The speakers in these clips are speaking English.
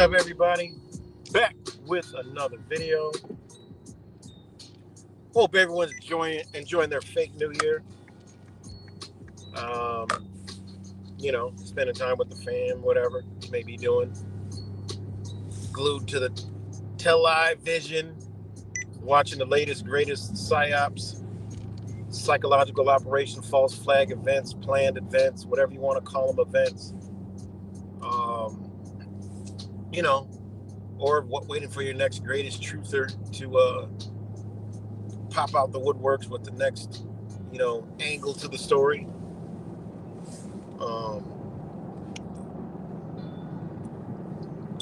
up, everybody? Back with another video. Hope everyone's enjoying their fake New Year. Um, spending time with the fam, whatever you may be doing. Glued to the television, watching the latest, greatest psyops, psychological operation, false flag events, planned events, whatever you want to call them, events. Or waiting for your next greatest truther to pop out the woodworks with the next, angle to the story.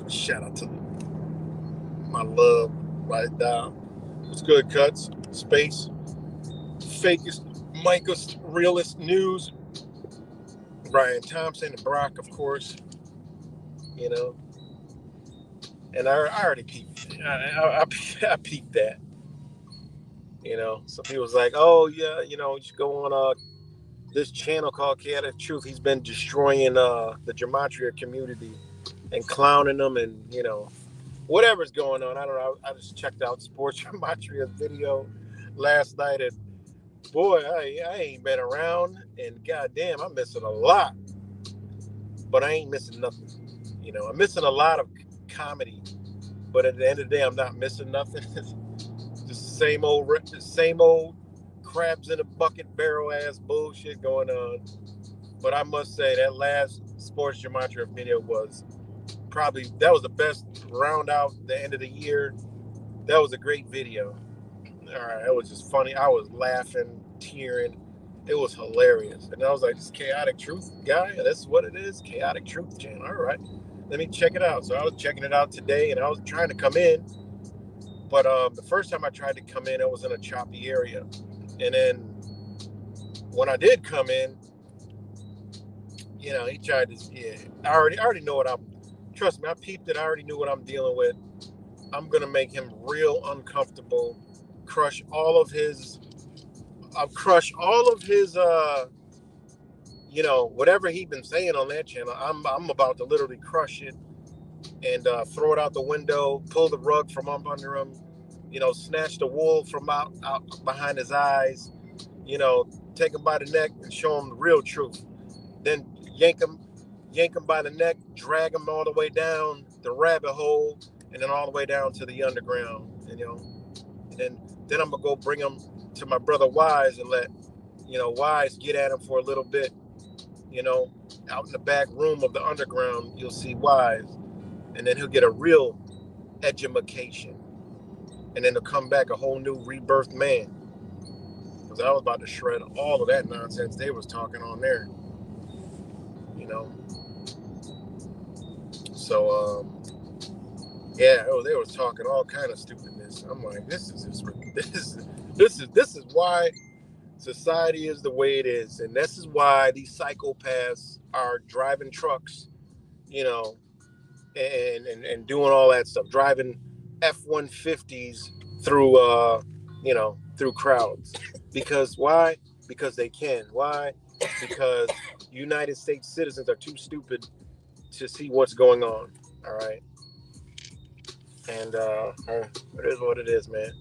Shout out to my love right down. What's good, Cuts? Space. Fakest, Micah's realest news. Brian Thompson and Brock, of course. And I already peeped. I peeped that. Some people was like, oh yeah, you should go on this channel called Chaotic Truth. He's been destroying the gematria community and clowning them, and whatever's going on. I don't know. I just checked out Sports Gematria video last night, and boy, I ain't been around, and goddamn, I'm missing a lot. But I ain't missing nothing. I'm missing a lot of comedy, but at the end of the day, I'm not missing nothing. Just the same old crabs in a bucket barrel ass bullshit going on. But I must say that last Sports Gematria video was that was the best round out the end of the year. That was a great video. All right, it was just funny. I was laughing, tearing. It was hilarious. And I was like, this Chaotic Truth guy, that's what it is, Chaotic Truth channel. All right, let me check it out. So I was checking it out today, and I was trying to come in. But the first time I tried to come in, it was in a choppy area. And then when I did come in, he tried to, I already know what trust me, I peeped it. I already knew what I'm dealing with. I'm going to make him real uncomfortable, crush all of his, whatever he's been saying on that channel. I'm about to literally crush it and throw it out the window, pull the rug from up under him, snatch the wool from out behind his eyes, take him by the neck and show him the real truth. Then yank him by the neck, drag him all the way down the rabbit hole, and then all the way down to the underground, and then I'm gonna go bring him to my brother Wise and let Wise get at him for a little bit. Out in the back room of the underground, you'll see Wise, and then he'll get a real edumacation, and then he'll come back a whole new rebirthed man. Because I was about to shred all of that nonsense they was talking on there. So they was talking all kind of stupidness. I'm like, this is why society is the way it is, and this is why these psychopaths are driving trucks, and doing all that stuff, driving F-150s through crowds. Because why? Because they can. Why? Because United States citizens are too stupid to see what's going on. All right. And it is what it is, man.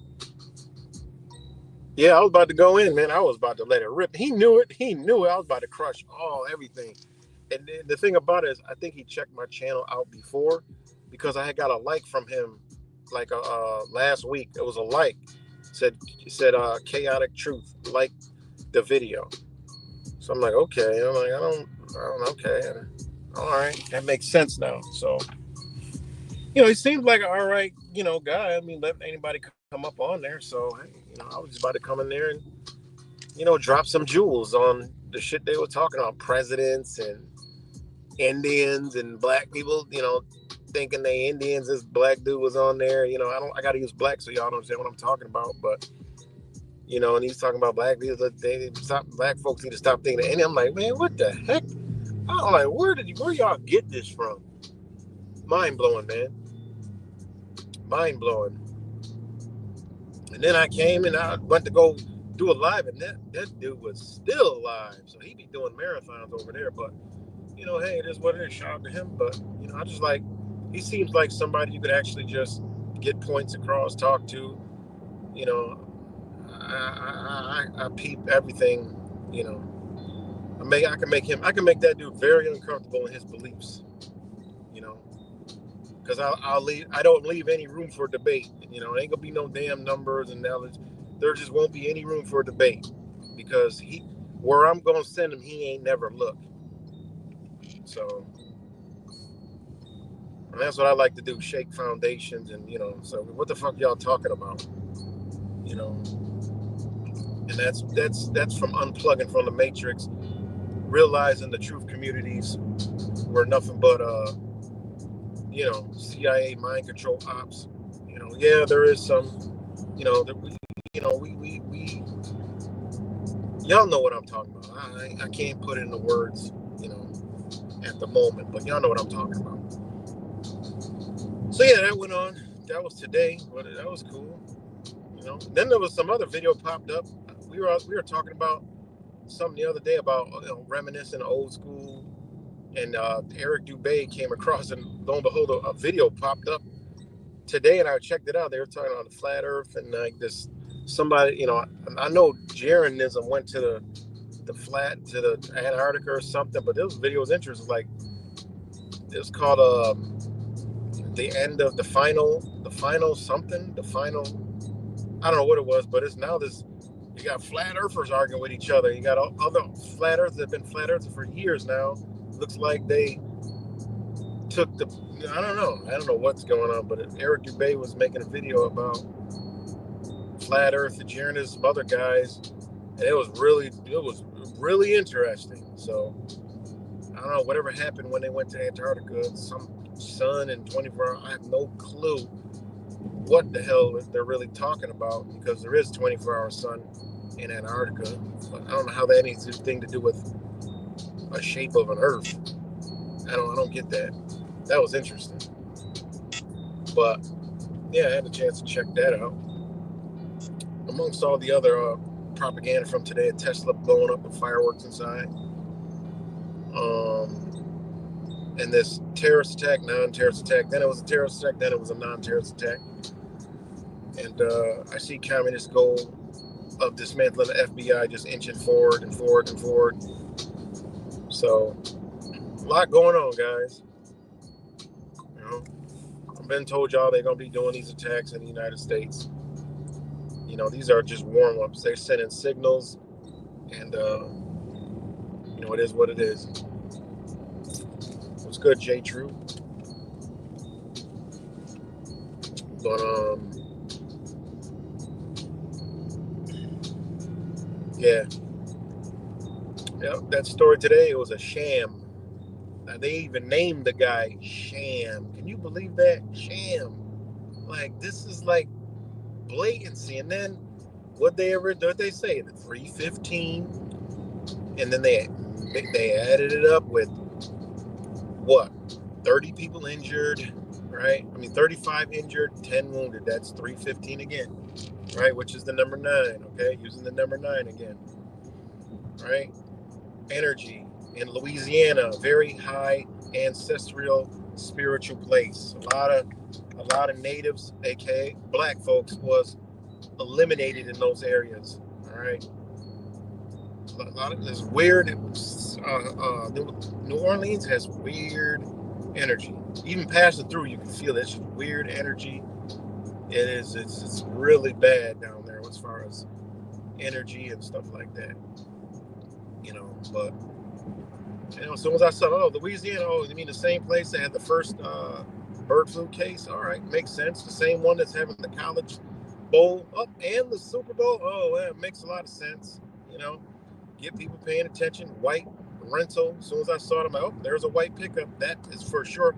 Yeah, I was about to go in, man. I was about to let it rip. He knew it. I was about to crush everything. And the thing about it is, I think he checked my channel out before, because I had got a like from him like last week. It was a like. It said Chaotic Truth, like the video. So I'm like, okay. I'm like, I don't okay. All right. That makes sense now. So, he seems like an all right, guy. I mean, let anybody come up on there. So, I was just about to come in there and, drop some jewels on the shit they were talking about. Presidents and Indians and black people, thinking they Indians. This black dude was on there. I got to use black so y'all don't understand what I'm talking about. But, and he's talking about black people. Black folks need to stop thinking that. And I'm like, man, what the heck? I'm like, where y'all get this from? Mind blowing, man. Mind blowing. And then I came and I went to go do a live, and that dude was still alive. So he be doing marathons over there. But, hey, it is what it is. Shout out to him. But, I just like he seems like somebody you could actually just get points across, talk to. You know, I peep everything. You know, I can make that dude very uncomfortable in his beliefs. You know, because I'll leave. I don't leave any room for debate. You know, it ain't gonna be no damn numbers and knowledge. There just won't be any room for debate because where I'm gonna send him, he ain't never looked. So, and that's what I like to do: shake foundations, and So, what the fuck y'all talking about? You know, and that's from unplugging from the matrix, realizing the truth communities were nothing but CIA mind control ops. Yeah, there is some, that we y'all know what I'm talking about. I can't put it into words, at the moment, but y'all know what I'm talking about. So yeah, that went on. That was today, but that was cool. Then there was some other video popped up. We were talking about something the other day about reminiscing old school, and Eric Dubay came across, and lo and behold, a video popped up today, and I checked it out. They were talking about the flat Earth and like this. Somebody, I know Jaronism went to the Antarctica or something, but this video was interesting. Like it was called the end of the final something, the final. I don't know what it was, but it's now this. You got flat earthers arguing with each other. You got other flat earthers that have been flat earthers for years now. Looks like they took the. I don't know what's going on, but Eric Dubay was making a video about flat Earth, the Jaronis, some other guys, and it was really interesting. So I don't know whatever happened when they went to Antarctica. Some sun and 24 hours. I have no clue what the hell they're really talking about because there is 24-hour sun in Antarctica. But I don't know how that has anything to do with a shape of an Earth. I don't get that. That was interesting. But yeah, I had a chance to check that out. Amongst all the other propaganda from today, Tesla blowing up with fireworks inside. And this terrorist attack, non-terrorist attack. Then it was a terrorist attack. Then it was a non-terrorist attack. And I see communist goal of dismantling the FBI just inching forward and forward and forward. So, a lot going on, guys. I've been told y'all they're going to be doing these attacks in the United States. These are just warm-ups. They're sending signals, and, it is what it is. What's good, J. True? But, yeah. That story today, it was a sham. Now, they even named the guy Sham. Can you believe that? Sham. Like, this is like blatancy. And then what they say? The 315. And then they added it up with what? 30 people injured, right? 35 injured, 10 wounded. That's 315 again, right? Which is the number 9, okay? Using the number 9 again, right? Energy in Louisiana, very high ancestral spiritual place. A lot of natives, aka black folks, was eliminated in those areas. All right, a lot of this weird. New Orleans has weird energy. Even passing through, you can feel this weird energy. It is. It's really bad down there as far as energy and stuff like that. But as soon as I saw, Louisiana, you mean the same place that had the first bird flu case? All right, makes sense. The same one that's having the college bowl up and the Super Bowl. Oh, yeah, it makes a lot of sense. Get people paying attention. White rental. As soon as I saw it, I'm like, there's a white pickup. That is for sure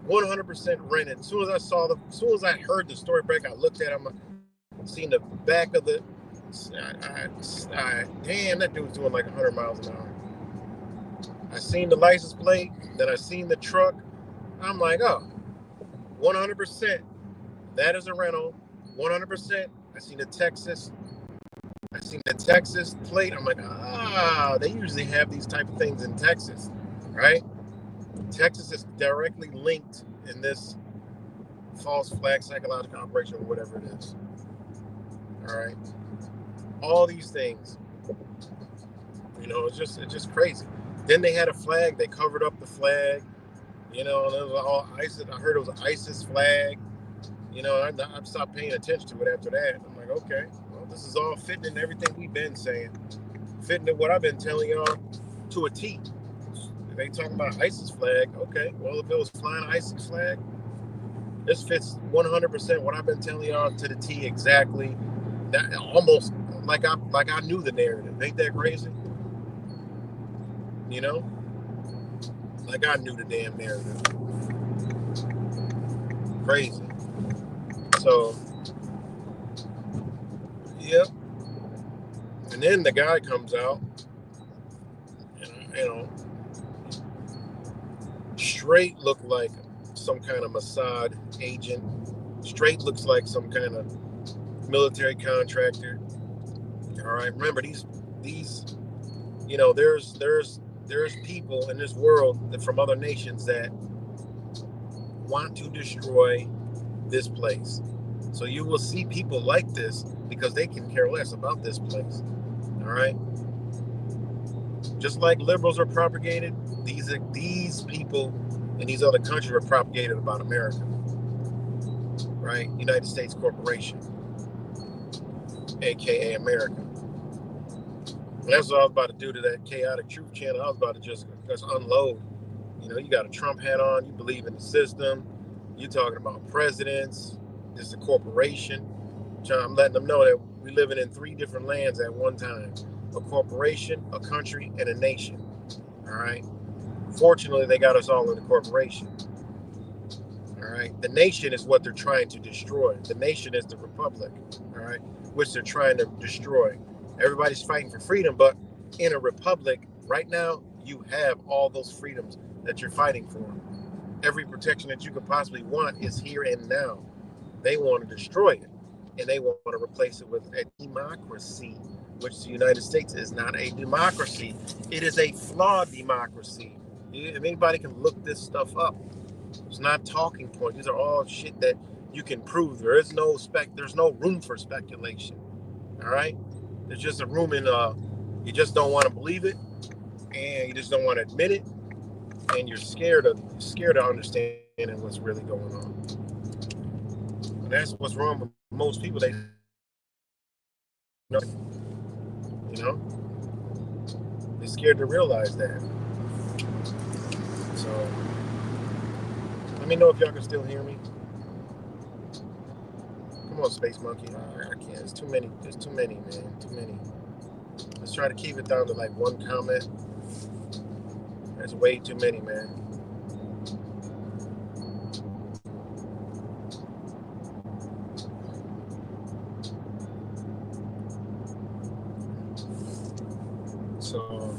100% rented. As soon as I heard the story break, I looked at it. I'm seeing the back of the. Damn, that dude's doing like 100 miles an hour. I seen the license plate, then I seen the truck. I'm like, 100%. That is a rental. 100%. I seen the Texas plate. I'm like, they usually have these type of things in Texas, right? Texas is directly linked in this false flag psychological operation, or whatever it is. All right, all these things, it's just crazy. Then they had a flag. They covered up the flag. And it was all ISIS. I heard it was an ISIS flag. I stopped paying attention to it after that. I'm like, okay, well, this is all fitting in everything we've been saying, fitting in what I've been telling y'all to a T. They talking about ISIS flag. Okay, well, if it was flying ISIS flag, this fits 100% what I've been telling y'all to the T exactly. That almost like I knew the narrative. Ain't that crazy? Like I knew the damn narrative. Crazy. So, yep. And then the guy comes out, you know, straight looked like some kind of Mossad agent. Straight looks like some kind of military contractor. All right. Remember these, there's people in this world that from other nations that want to destroy this place. So you will see people like this because they can care less about this place. All right. Just like liberals are propagated, these people in these other countries are propagated about America. Right? United States Corporation, aka America. And that's what I was about to do to that chaotic truth channel. I was about to just unload. You got a Trump hat on, you believe in the system, you talking about presidents, this is a corporation. I'm letting them know that we're living in 3 different lands at one time: a corporation, a country, and a nation. All right. Fortunately, they got us all in the corporation. All right. The nation is what they're trying to destroy. The nation is the republic. All right. Which they're trying to destroy. Everybody's fighting for freedom, but in a republic right now, you have all those freedoms that you're fighting for. Every protection that you could possibly want is here and now. They want to destroy it, and they want to replace it with a democracy, which the United States is not a democracy. It is a flawed democracy. If anybody can look this stuff up, it's not talking points. These are all shit that you can prove. There's no room for speculation. All right, there's just a room in you just don't want to believe it, and you just don't want to admit it, and you're scared of understanding what's really going on. And that's what's wrong with most people. They they're scared to realize that. So let me know if y'all can still hear me. Come on, Space Monkey. I can't. There's too many, man. Too many. Let's try to keep it down to like one comment. That's way too many, man. So,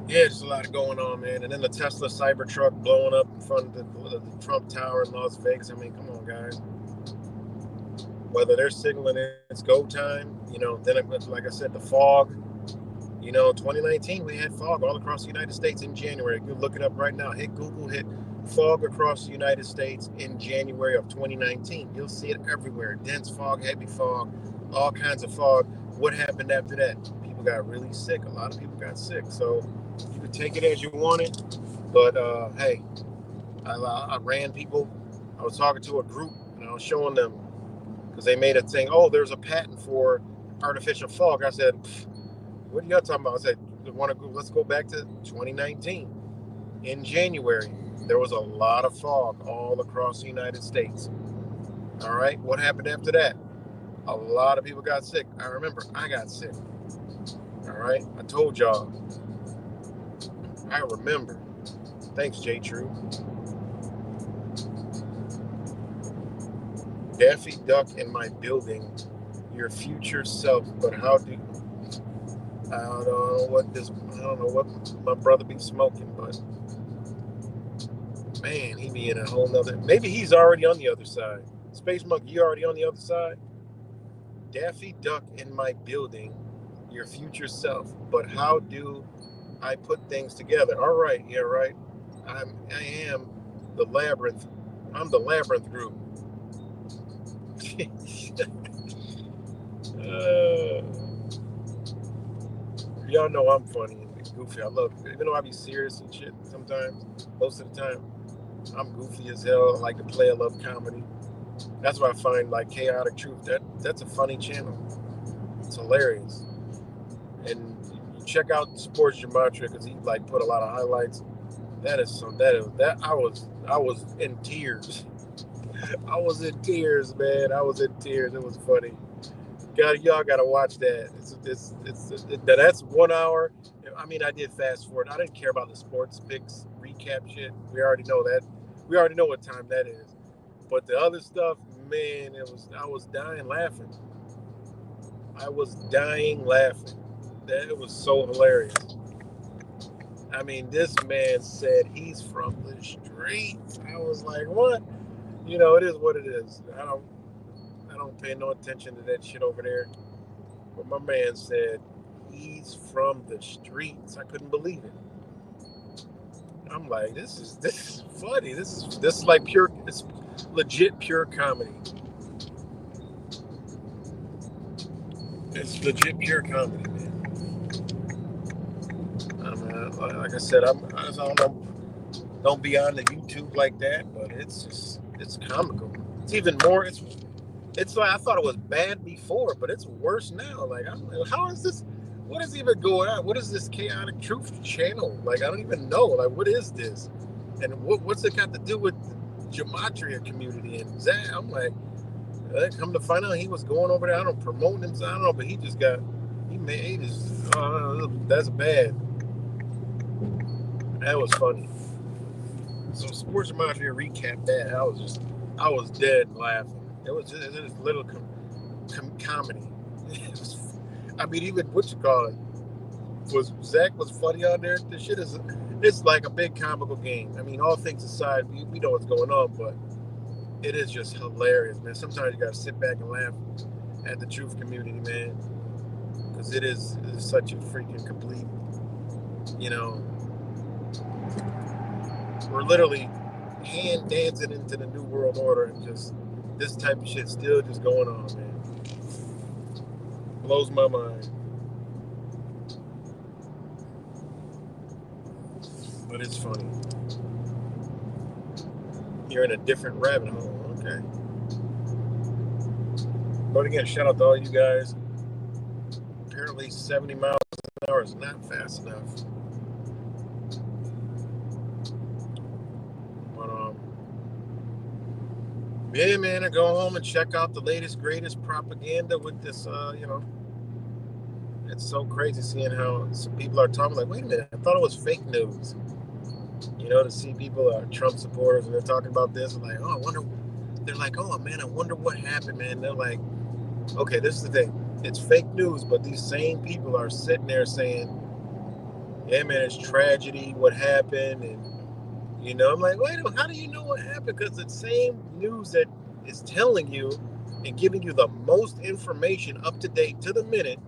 yeah, there's a lot going on, man. And then the Tesla Cybertruck blowing up in front of the Trump Tower in Las Vegas. I mean, come on, guys. Whether they're signaling it's go time, then like I said, the fog. 2019, we had fog all across the United States in January. You can look it up right now. Hit Google, hit fog across the United States in January of 2019. You'll see it everywhere. Dense fog, heavy fog, all kinds of fog. What happened after that? People got really sick. A lot of people got sick. So you could take it as you want it. But hey, I ran people. I was talking to a group and I was showing them because they made a thing. Oh, there's a patent for artificial fog. I said, what are y'all talking about? I said, let's go back to 2019. In January, there was a lot of fog all across the United States. All right. What happened after that? A lot of people got sick. I remember I got sick. All right. I told y'all. I remember. Thanks, J. True. Daffy Duck in my building. Your future self. But how do... I don't know what my brother be smoking, but man, he be in a whole nother. Maybe he's already on the other side. Space Monkey, you already on the other side? Daffy Duck in my building, your future self. But how do I put things together? All right, yeah, right. I am the labyrinth. I'm the labyrinth group. uh, y'all know I'm funny and goofy. I love it. Even though I be serious and shit sometimes, most of the time, I'm goofy as hell. I like to play. I love comedy. That's why I find like Chaotic Truth. That's a funny channel. It's hilarious. And you check out Sports Gematria because he like put a lot of highlights. That I was in tears. I was in tears, man. I was in tears. It was funny. Y'all gotta watch that. That's 1 hour. I mean, I did fast forward. I didn't care about the sports picks recap shit. We already know that. We already know what time that is. But the other stuff, man, I was dying laughing. I was dying laughing. That it was so hilarious. I mean, this man said he's from the streets. I was like, what? You know, it is what it is. I don't pay no attention to that shit over there. But my man said he's from the streets. I couldn't believe it. I'm like, this is funny. This is like pure. It's legit pure comedy. It's legit pure comedy, man. I mean, like I said, I don't be on the YouTube like that, but it's comical. It's even more. It's like I thought it was bad before, but it's worse now. Like, how is this? What is even going on? What is this Chaotic Truth channel? Like, I don't even know. Like, what is this? And what's it got to do with the Gematria community? And Zach, I'm like, come to find out, he was going over there. I don't promote him. I don't know, but he made his. That's bad. That was funny. So Sports Gematria recap that. I was dead laughing. It was little comedy. I mean, even what you call it was Zach was funny on there. This shit is it's like a big comical game. I mean, all things aside, we know what's going on, but it is just hilarious, man. Sometimes you gotta sit back and laugh at the truth community, man, because it is such a freaking complete. You know, we're literally hand dancing into the new world order, and just this type of shit still just going on, man. Blows my mind. But it's funny. You're in a different rabbit hole. Okay. But again, shout out to all you guys. Apparently 70 miles an hour is not fast enough. But yeah, man, I go home and check out the latest, greatest propaganda with this, it's so crazy seeing how some people are talking like, wait a minute, I thought it was fake news. You know, to see people are Trump supporters and they're talking about this and like, oh, I wonder. They're like, oh man, I wonder what happened, man. They're like, okay, this is the thing. It's fake news, but these same people are sitting there saying, yeah, man, it's tragedy, what happened, and you know, I'm like, wait, how do you know what happened? Because the same news that is telling you and giving you the most information up to date to the minute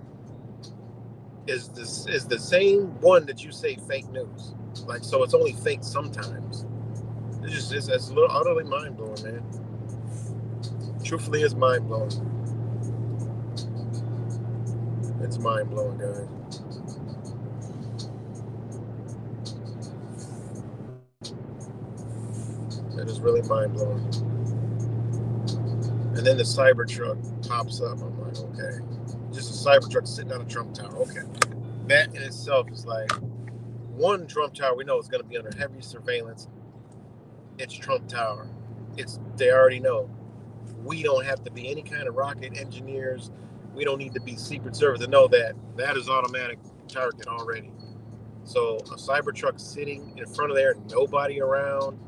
is the same one that you say fake news. Like, so it's only fake sometimes. It's a little utterly mind blowing, man. Truthfully, it's mind blowing. It's mind blowing, guys. It is really mind blowing. And then the Cybertruck pops up. I'm like, okay, just a Cybertruck sitting on a Trump Tower. Okay, that in itself is like one Trump Tower. We know is going to be under heavy surveillance. It's Trump Tower. They already know. We don't have to be any kind of rocket engineers. We don't need to be Secret Service to know that is automatic target already. So a Cybertruck sitting in front of there, nobody around.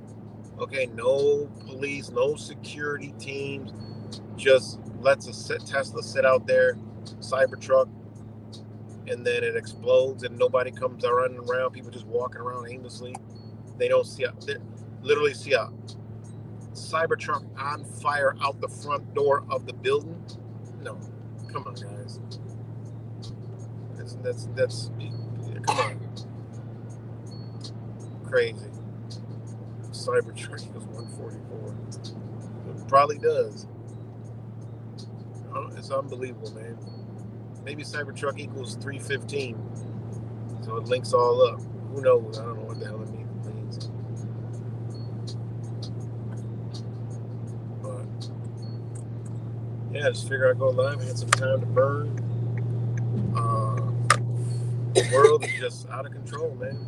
Okay, no police, no security teams. Just lets a Tesla sit out there, Cybertruck, and then it explodes and nobody comes running around. People just walking around aimlessly. They don't see they literally see a Cybertruck on fire out the front door of the building. No, come on, guys. That's come on, crazy. Cybertruck equals 144. It probably does. It's unbelievable, man. Maybe Cybertruck equals 315. So it links all up. Who knows? I don't know what the hell it means. But yeah, I just figured I'd go live. I had some time to burn. The world is just out of control, man.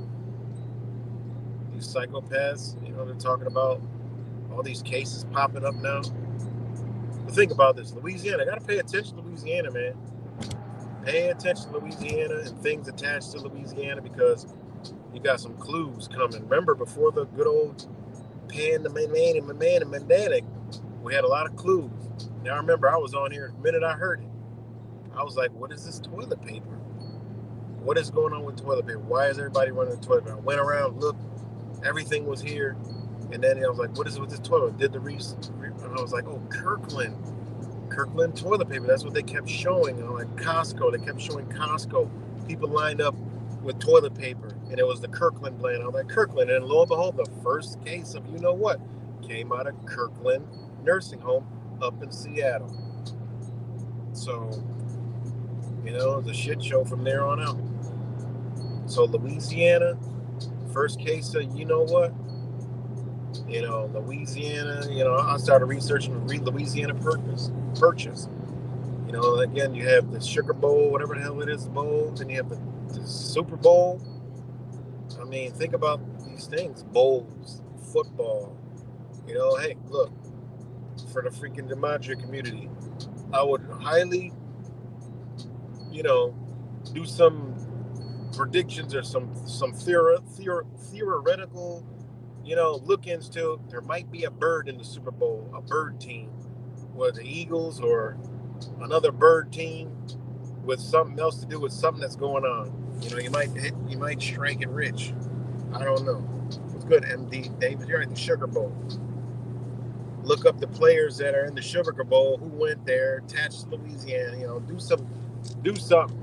These psychopaths, they're talking about all these cases popping up now. But think about this, Louisiana. I gotta pay attention to Louisiana, man. Pay attention to Louisiana and things attached to Louisiana, because you got some clues coming. Remember, before the good old pandemic, we had a lot of clues. Now, I remember I was on here the minute I heard it. I was like, what is this toilet paper? What is going on with toilet paper? Why is everybody running the toilet paper? I went around, looked, everything was here. And then I was like, what is it with this toilet? Did the research. And I was like, oh, Kirkland toilet paper. That's what they kept showing. Like Costco, they kept showing Costco. People lined up with toilet paper, and it was the Kirkland brand. I was like, Kirkland. And lo and behold, the first case of what came out of Kirkland nursing home up in Seattle. So, it was a shit show from there on out. So Louisiana, first case of Louisiana, I started researching Louisiana purchase. Again, you have the Sugar Bowl, whatever the hell it is, bowl. Then you have the Super Bowl. I mean, think about these things. Bowls, football. Hey, look, for the freaking DiMaggio community, I would highly, do some predictions or some theoretical, look into. There might be a bird in the Super Bowl, a bird team, whether the Eagles or another bird team with something else to do with something that's going on. You might strike it rich. I don't know. It's good, MD David. You're at the Sugar Bowl. Look up the players that are in the Sugar Bowl, who went there, attached to Louisiana. Do something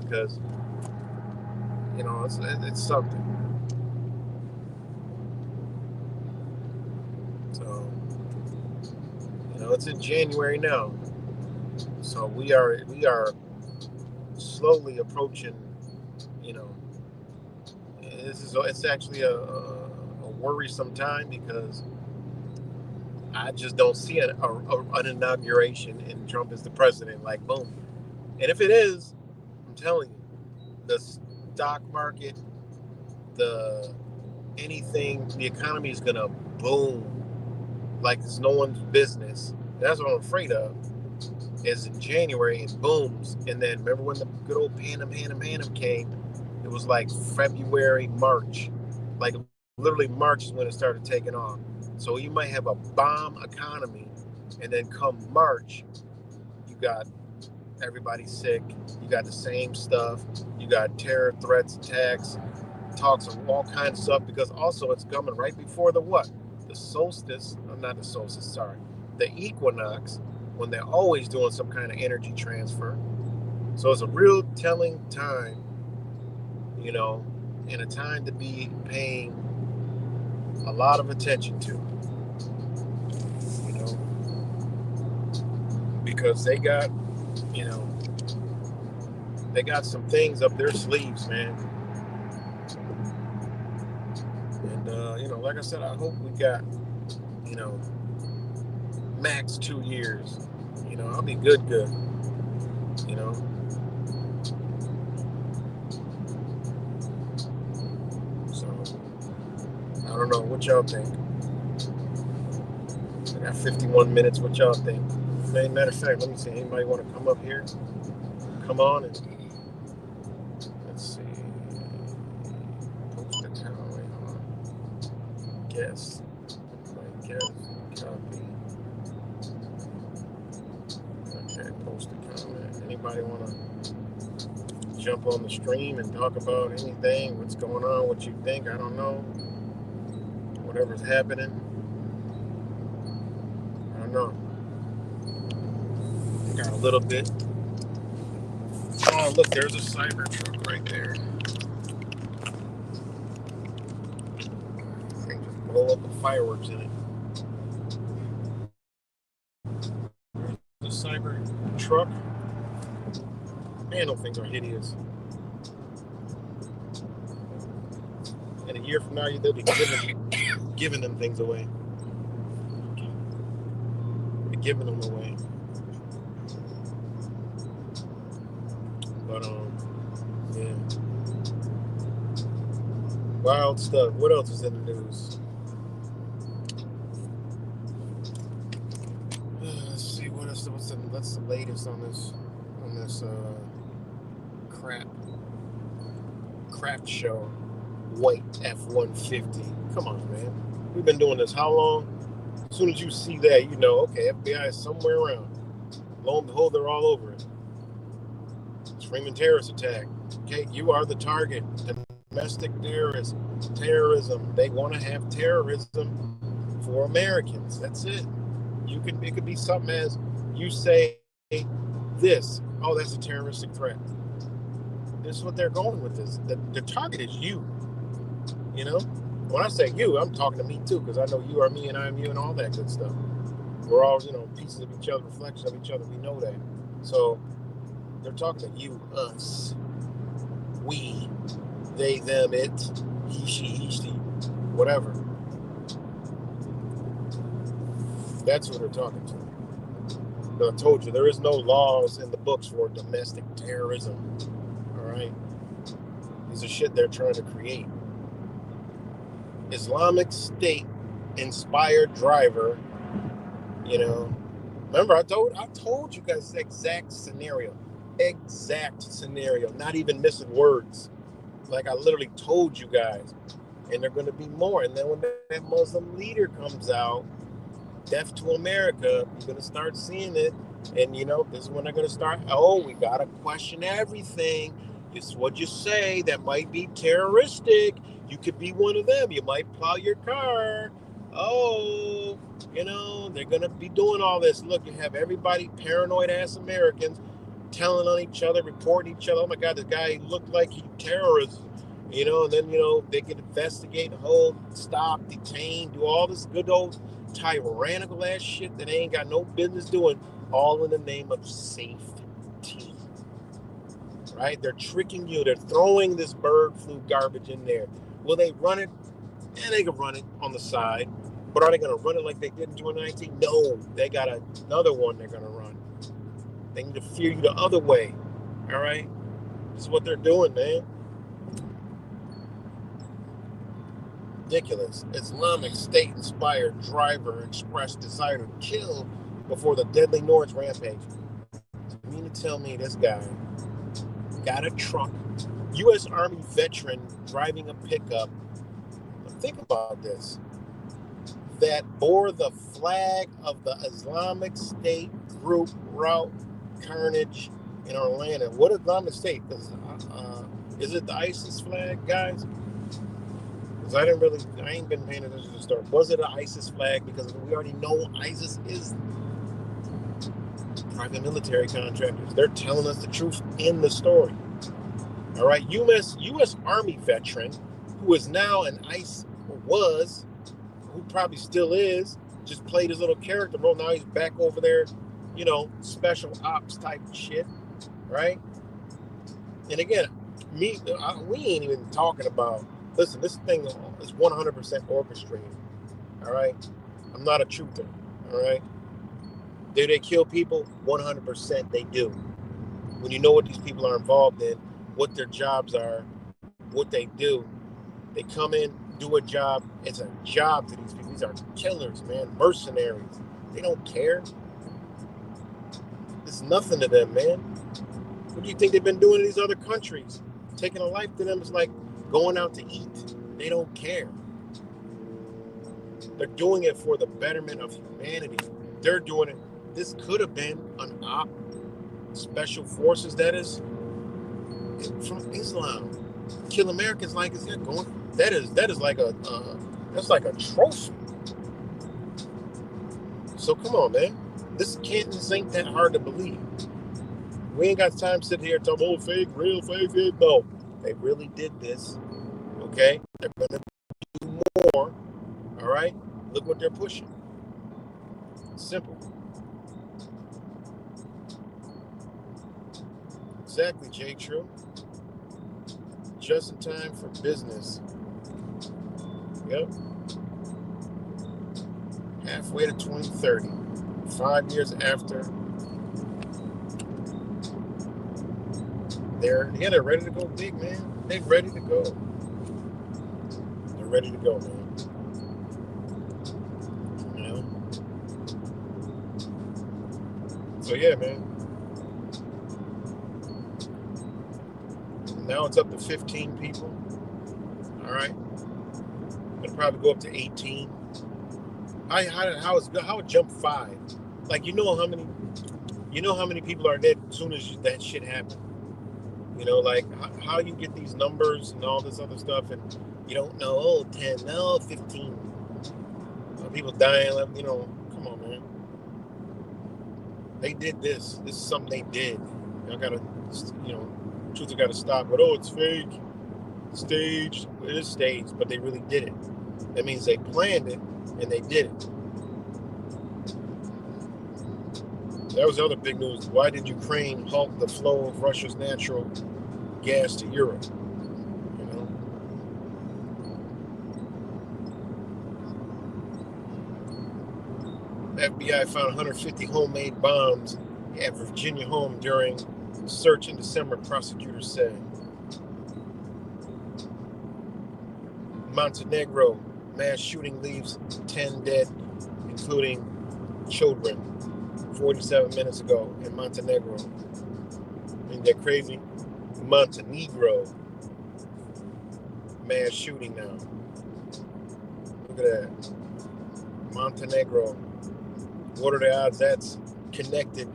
because it's something. So it's in January now. So we are slowly approaching. It's actually a worrisome time, because I just don't see an inauguration and Trump is the president, like boom. And if it is, I'm telling you, the stock market, the economy is gonna boom like it's no one's business. That's what I'm afraid of. Is in January it booms, and then remember when the good old pandemic came? It was like February, March, like literally March is when it started taking off. So you might have a bomb economy, and then come March, you got everybody sick. You got the same stuff. You got terror threats, attacks, talks of all kinds of stuff, because also it's coming right before the what? The solstice. Not the solstice, sorry. The equinox, when they're always doing some kind of energy transfer. So it's a real telling time, and a time to be paying a lot of attention to, because they got, they got some things up their sleeves, man. And, like I said, I hope we got, max 2 years. I'll be good. So, I don't know. What y'all think? I got 51 minutes. What y'all think? Matter of fact, let me see. Anybody want to come up here? Come on and let's see. Post account. Wait, hold on. Guess. Copy. Okay, post a comment. Anybody want to jump on the stream and talk about anything? What's going on? What you think? I don't know. Whatever's happening. I don't know. Got a little bit. Oh, look, there's a Cybertruck right there. This thing just blow up with fireworks in it. The cyber truck. Man, those things are hideous. And a year from now, they'll be giving them things away. Giving them away. But yeah. Wild stuff. What else is in the news? Let's see what's the latest on this crap show. White F-150. Come on, man. We've been doing this how long? As soon as you see that, you know, okay, FBI is somewhere around. Lo and behold, they're all over it. Screaming terrorist attack. Okay, you are the target. Domestic terrorism. They want to have terrorism for Americans. That's it. It could be something as you say this. Oh, that's a terroristic threat. This is what they're going with this. The target is you. You know? When I say you, I'm talking to me too, because I know you are me and I'm you and all that good stuff. We're all, pieces of each other, reflections of each other. We know that. So they're talking to you, us, we, they, them, it, he, she, whatever. That's who they're talking to. But I told you, there is no laws in the books for domestic terrorism. All right? These are shit they're trying to create. Islamic State inspired driver, Remember, I told you guys the exact scenario, not even missing words. Like I literally told you guys, and they're going to be more. And then when that Muslim leader comes out, Death to America, you're going to start seeing it. And, this is when they're going to start, we got to question everything. It's what you say that might be terroristic. You could be one of them. You might plow your car. They're going to be doing all this. Look, you have everybody, paranoid-ass Americans, telling on each other, reporting each other. Oh, my God, this guy looked like he terrorist. And then, they can investigate, hold, stop, detain, do all this good old tyrannical-ass shit that they ain't got no business doing, all in the name of safety. Right? They're tricking you. They're throwing this bird flu garbage in there. Will they run it? Yeah, they can run it on the side. But are they going to run it like they did in 2019? No. They got another one they're going to run. They need to fear you the other way. All right? This is what they're doing, man. Ridiculous. Islamic State-inspired driver expressed desire to kill before the deadly Norwich rampage. You mean to tell me this guy got a truck, U.S. Army veteran driving a pickup, think about this, that bore the flag of the Islamic State group route carnage in Orlando. What Islamic State? Is it the ISIS flag, guys? Because I ain't been paying attention to the story. Was it an ISIS flag? Because we already know ISIS is private military contractors. They're telling us the truth in the story. All right, U.S. Army veteran who is now who probably still is, just played his little character role. Now he's back over there, special ops type shit, right? And again, we ain't even talking about, listen, this thing is 100% orchestrated, all right? I'm not a truther, all right? Do they kill people? 100% they do. When you know what these people are involved in, what their jobs are, what they do, they come in, do a job. It's a job to these people. These are killers, man, mercenaries. They don't care. It's nothing to them, man. What do you think they've been doing in these other countries? Taking a life to them is like going out to eat. They don't care. They're doing it for the betterment of humanity. They're doing it. This could have been an special forces that is from Islam. Kill Americans like is that going? That is like that's like a trophy. So come on, man. This ain't that hard to believe. We ain't got time to sit here and talk, fake, real, fake. No, they really did this. Okay, they're gonna do more. All right? Look what they're pushing. Simple. Exactly, J. True. Just in time for business. Yep. Halfway to 2030. 5 years after. They're ready to go big, man. They're ready to go. They're ready to go, man. You know? So yeah, man. Now it's up to 15 people. All right. It'll probably go up to 18. How it jump 5? Like you know how many people are dead as soon as that shit happened. You know, like how you get these numbers and all this other stuff, and you don't know. Oh, 10, no, 15. People dying. You know, come on, man. They did this. This is something they did. Y'all gotta, you know, truth you gotta stop. But oh, it's fake, staged. It is staged, but they really did it. That means they planned it and they did it. That was the other big news. Why did Ukraine halt the flow of Russia's natural gas to Europe? You know? FBI found 150 homemade bombs at Virginia home during search in December, prosecutors said. Montenegro, mass shooting leaves 10 dead, including children. 47 minutes ago in Montenegro. I mean, they're crazy. Montenegro. Mass shooting now. Look at that. Montenegro. What are the odds that's connected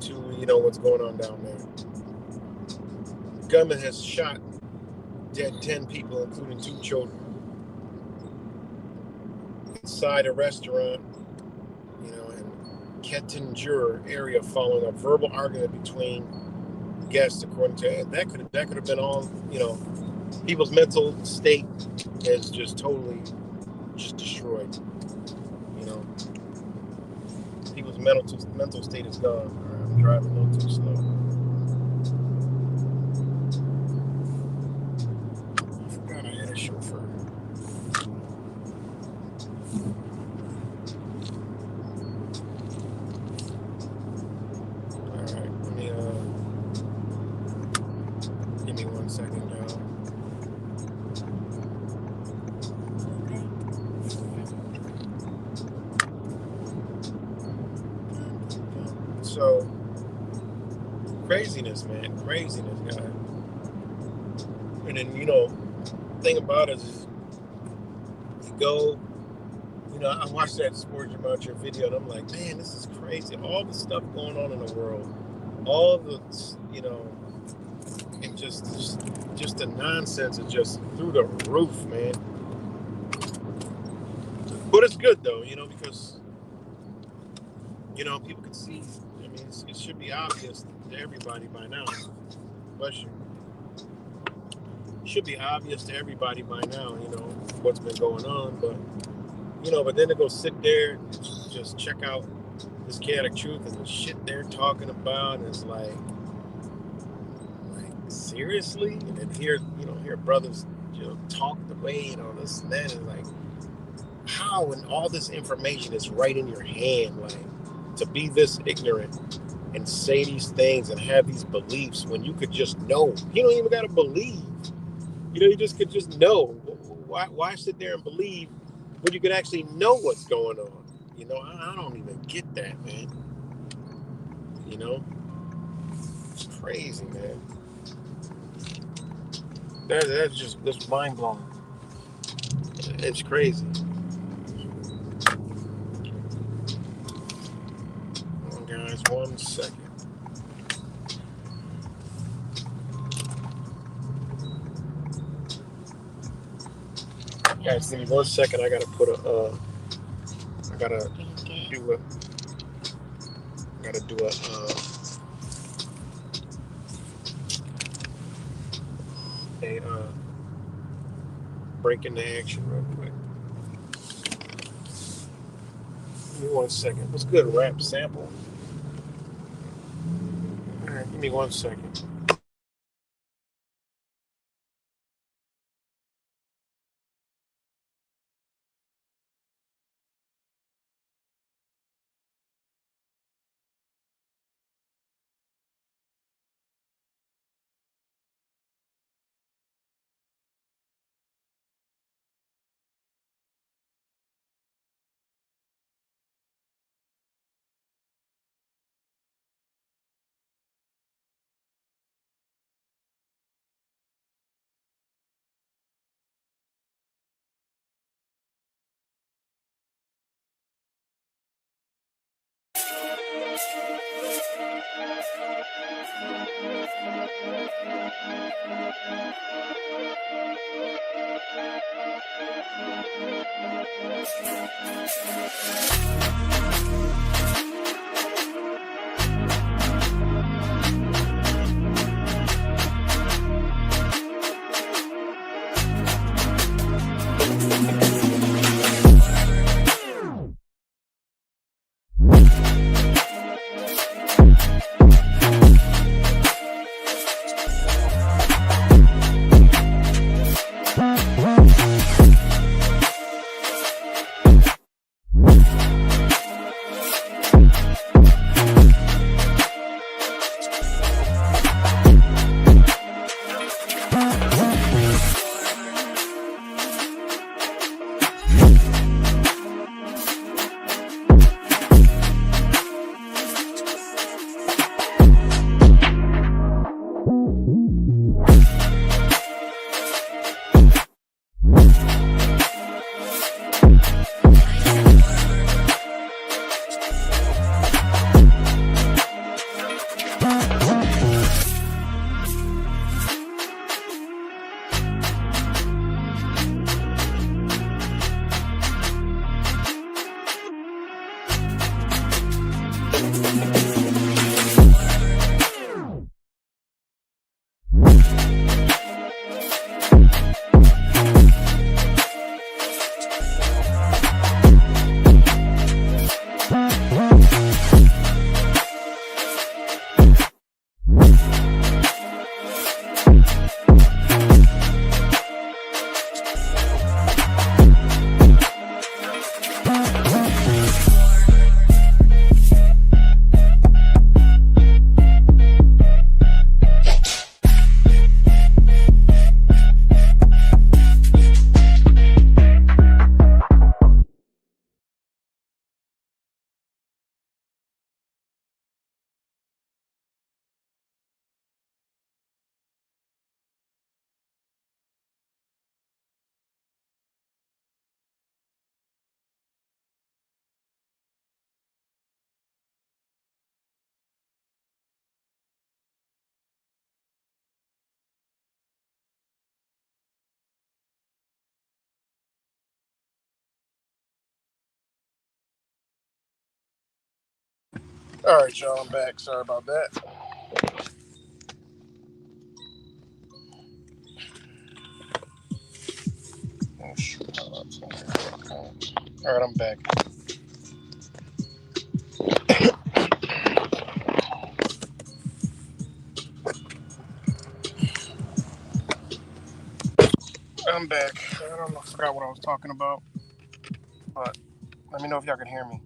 to, you know, what's going on down there? Gunman has shot dead 10 people, including 2 children. Inside a restaurant, you know, in Kettinger area following a verbal argument between guests, according to that could have been all, you know, people's mental state is just totally just destroyed. You know, people's mental state is gone. All right, I'm driving a little too slow. I forgot I had a chauffeur. So, craziness, man. Craziness, guy. And then, you know, the thing about it is, you go, you know, I watched that Sports About Your video, and I'm like, man, this is crazy. All the stuff going on in the world, all the, you know, and just the nonsense is just through the roof, man. But it's good, though, you know, because, you know, people can see. I mean, it should be obvious to everybody by now. Bless you. It should be obvious to everybody by now, you know, what's been going on. But, you know, but then to go sit there and just check out this chaotic truth and the shit they're talking about, and it's like seriously? And then hear brothers, you know, talk the way, you know, this and that, and like, how, when all this information is right in your hand, like, to be this ignorant and say these things and have these beliefs when you could just know. You don't even got to believe. You know, you just could just know. Why sit there and believe when you could actually know what's going on? You know, I don't even get that, man. You know? It's crazy, man. That's mind-blowing. It's crazy. Guys, 1 second. Guys, give me 1 second. I gotta do a break into action real quick. me 1 second. What's good, rap sample? All right, give me 1 second. All right, y'all, I'm back. Sorry about that. Oh, shoot. All right, I'm back. I'm back. I don't know. I forgot what I was talking about, but let me know if y'all can hear me.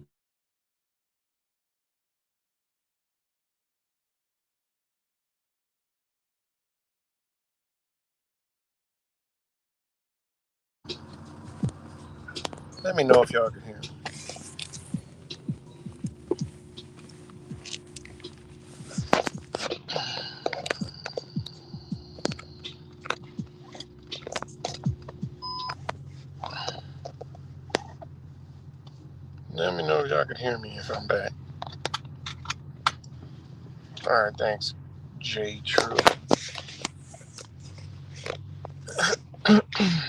Let me know if y'all can hear me. Let me know if y'all can hear me if I'm back. All right, thanks, J True.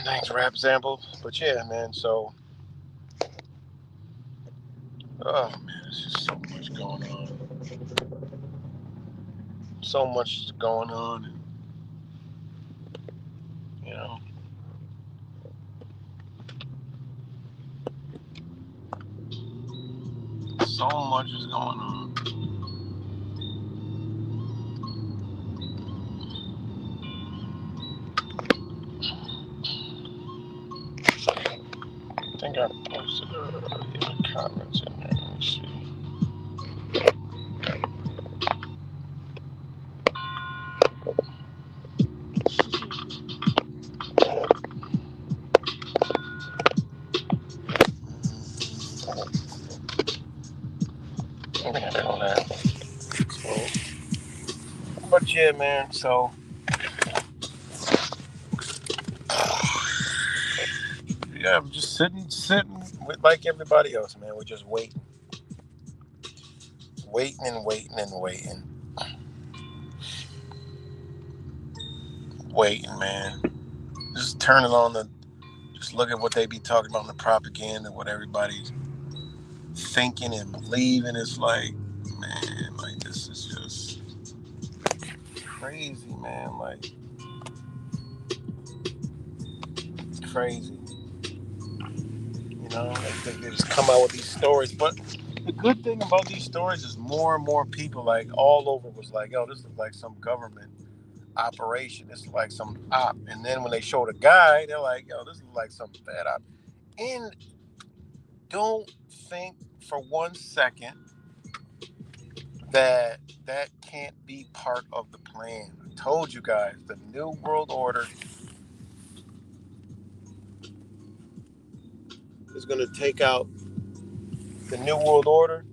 Thanks, rap sample. But yeah, man. So, oh man, there's just so much going on. So much going on. You know. So much is going on. I think I posted the comments in there. Let me see. I think I did on that. So, but yeah, man. So yeah, I'm just sitting with like everybody else, man. We're just waiting and waiting and waiting, man. Just turn it on just look at what they be talking about in the propaganda, what everybody's thinking and believing. It's like, man, like this is just crazy, man. Like it's crazy. You know, they just come out with these stories. But the good thing about these stories is more and more people, like all over, was like, yo, this is like some government operation. This is like some op. And then when they show the guy, they're like, yo, this is like some bad op. And don't think for 1 second that that can't be part of the plan. I told you guys, the New World Order is going to take out the New World Order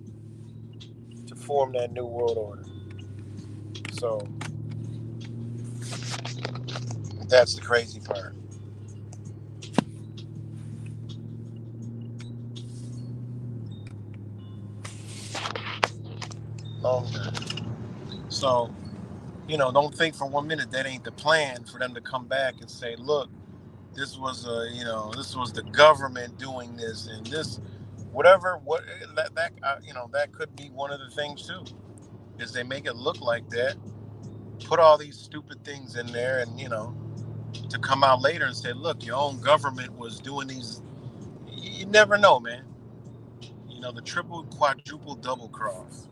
to form that New World Order. So that's the crazy part. So, don't think for 1 minute that ain't the plan for them to come back and say, look, this was this was the government doing this and this, whatever. What that could be one of the things too, is they make it look like that, put all these stupid things in there, and to come out later and say, look, your own government was doing these. You never know, man. The triple, quadruple, double cross.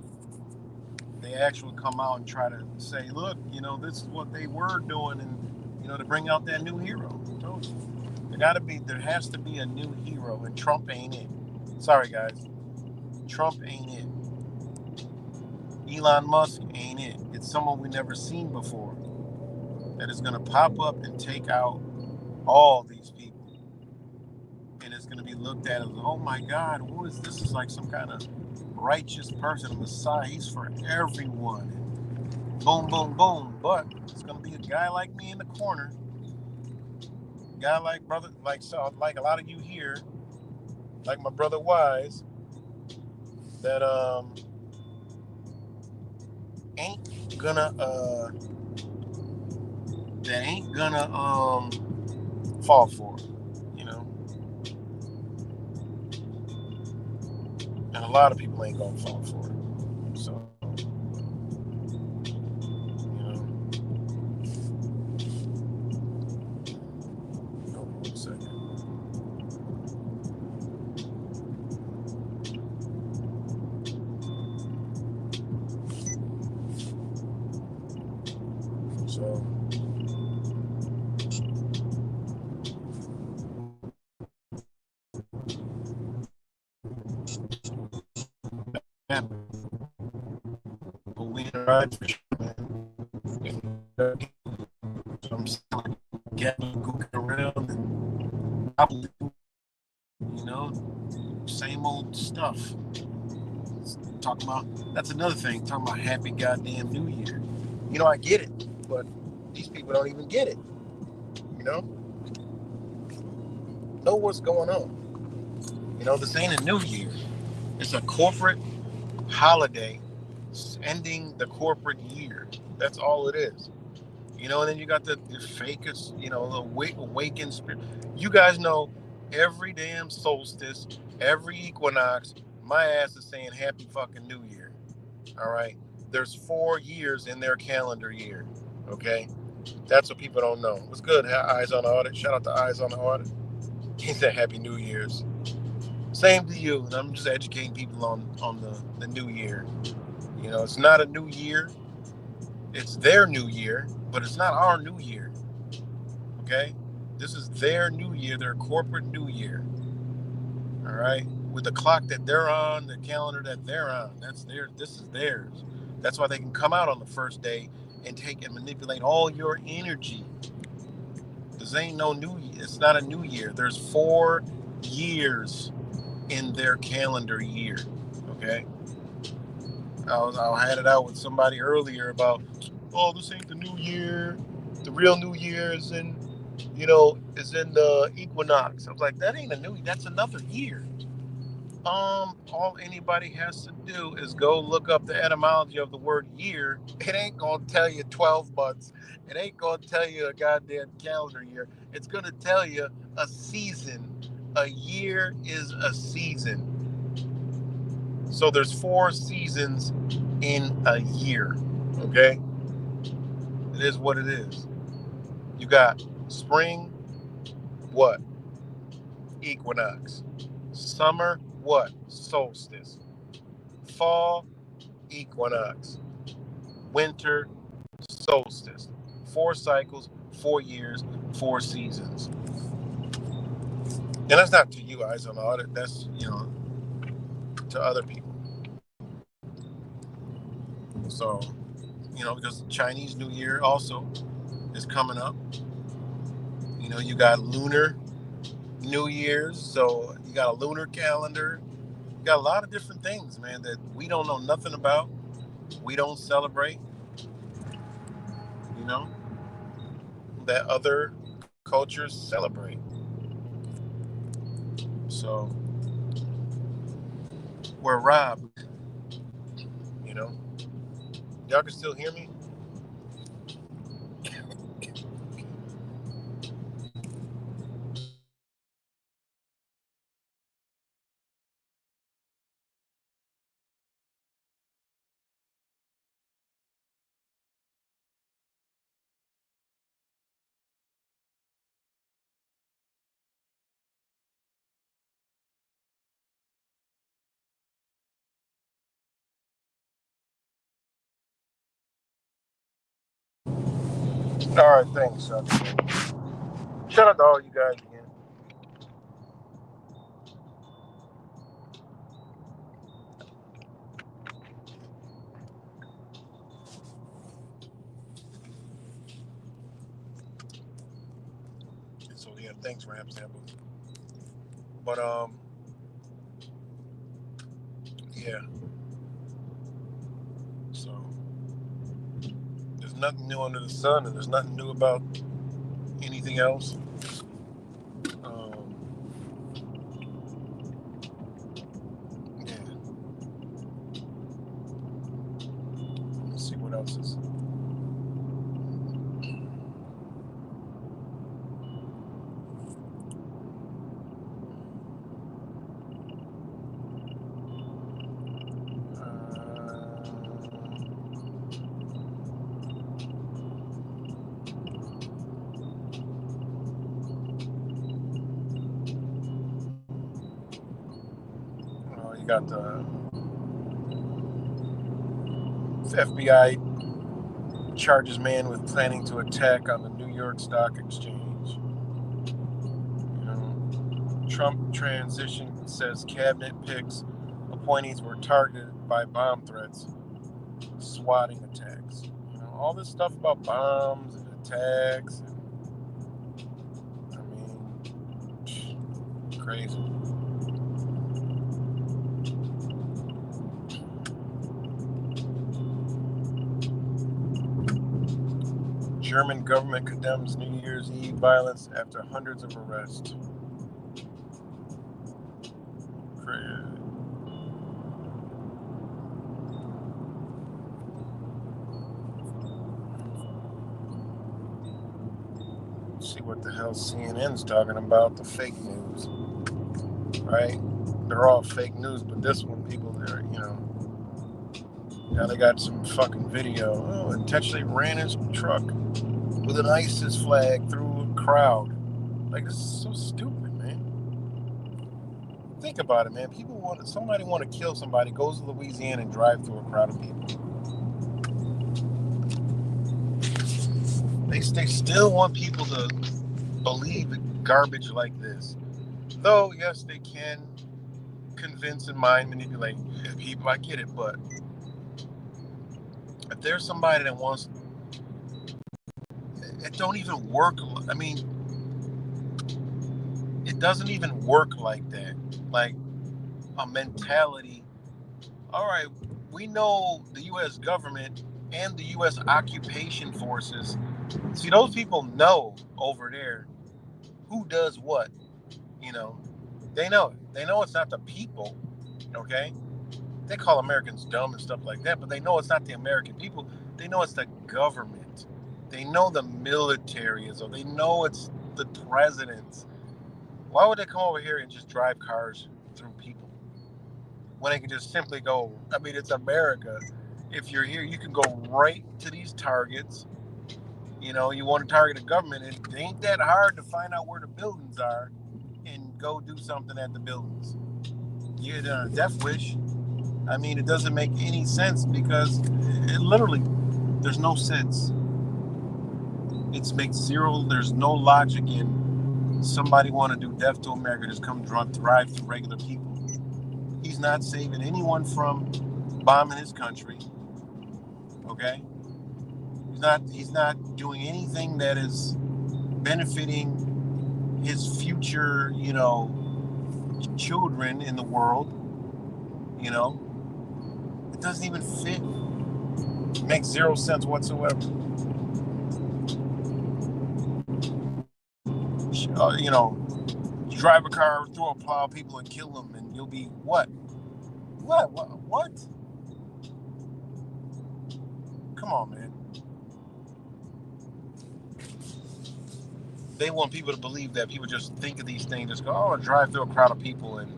They actually come out and try to say, look, this is what they were doing, and to bring out that new hero. I told you. There has to be a new hero, and Trump ain't it. Sorry, guys. Trump ain't it. Elon Musk ain't it. It's someone we never seen before that is going to pop up and take out all these people. And it's going to be looked at as, oh my God, who is this? Is like some kind of righteous person, a Messiah. He's for everyone. And boom, boom, boom. But it's going to be a guy like me in the corner. A guy like like a lot of you here, like my brother Wise, that ain't gonna fall for it, and a lot of people ain't gonna fall for it. So, hold on 1 second. So, yeah, but we ain't right for sure, man. So I'm still getting goofing around and probably, same old stuff. Talking about, that's another thing, talking about happy goddamn New Year. I get it, but these people don't even get it. Know what's going on. This ain't a New Year. It's a corporate holiday ending the corporate year. That's all it is. And then you got the fakest, the awakened spirit. You guys know every damn solstice, every equinox, my ass is saying happy fucking New Year. All right. There's 4 years in their calendar year. Okay. That's what people don't know. What's good? Eyes on the Audit. Shout out to Eyes on the Audit. He said happy New Year's. Same to you. I'm just educating people on the new year. You know, it's not a new year. It's their new year, but it's not our new year. Okay? This is their new year, their corporate new year. All right? With the clock that they're on, the calendar that they're on. That's theirs. This is theirs. That's why they can come out on the first day and take and manipulate all your energy. This ain't no new year. It's not a new year. There's 4 years in their calendar year. Okay? I had it out with somebody earlier about, oh, this ain't the new year. The real new year is in, is in the equinox. I was like, that ain't a new. That's another year. All anybody has to do is go look up the etymology of the word year. It ain't gonna tell you 12 months. It ain't gonna tell you a goddamn calendar year. It's gonna tell you a season. A year is a season. So there's 4 seasons in a year. Okay? It is what it is. You got spring, what? Equinox. Summer, what? Solstice. Fall, equinox. Winter, solstice. 4 cycles, 4 years, 4 seasons. And that's not to you guys on audit. That's, to other people. So, because Chinese New Year also is coming up. You got lunar New Year's, so you got a lunar calendar. You got a lot of different things, man, that we don't know nothing about. We don't celebrate, you know, that other cultures celebrate. So we're robbed, you know. Y'all can still hear me? All right, thanks. Shout out to all you guys again. So yeah, thanks, Ram Sample. But yeah. So there's nothing new under the sun, and there's nothing new about anything else. Um, yeah. Let's see what else is. You got the FBI charges man with planning to attack on the New York Stock Exchange. Trump transition says cabinet picks appointees were targeted by bomb threats, swatting attacks. All this stuff about bombs and attacks. Crazy. German government condemns New Year's Eve violence after hundreds of arrests. Crazy. See what the hell CNN's talking about, the fake news. Right? They're all fake news, but this one, people, now they got some fucking video. Oh, intentionally ran his truck with an ISIS flag through a crowd. Like, this is so stupid, man. Think about it, man. Somebody want to kill somebody, goes to Louisiana and drive through a crowd of people. They still want people to believe garbage like this. Though, yes, they can convince and mind manipulate people. I get it, but if there's somebody that wants, it don't even work. I mean, it doesn't even work like that. Like a mentality. All right, we know the U.S. government and the U.S. occupation forces. See, those people know over there who does what. You know, they know it. They know it's not the people. Okay, they call Americans dumb and stuff like that, but they know it's not the American people. They know it's the government. They know the military is, or they know it's the presidents. Why would they come over here and just drive cars through people when they can just simply go? I mean, it's America. If you're here, you can go right to these targets. You know, you want to target the government. It ain't that hard to find out where the buildings are and go do something at the buildings. You get a death wish. I mean, it doesn't make any sense because it literally, there's no sense. It makes zero, there's no logic in somebody want to do death to America, just come drive through regular people. He's not saving anyone from bombing his country. Okay? He's not doing anything that is benefiting his future, children in the world. It doesn't even fit. It makes zero sense whatsoever. Drive a car, throw a plow people and kill them, and you'll be what? What? Come on, man. They want people to believe that people just think of these things, just go, oh, drive through a crowd of people and,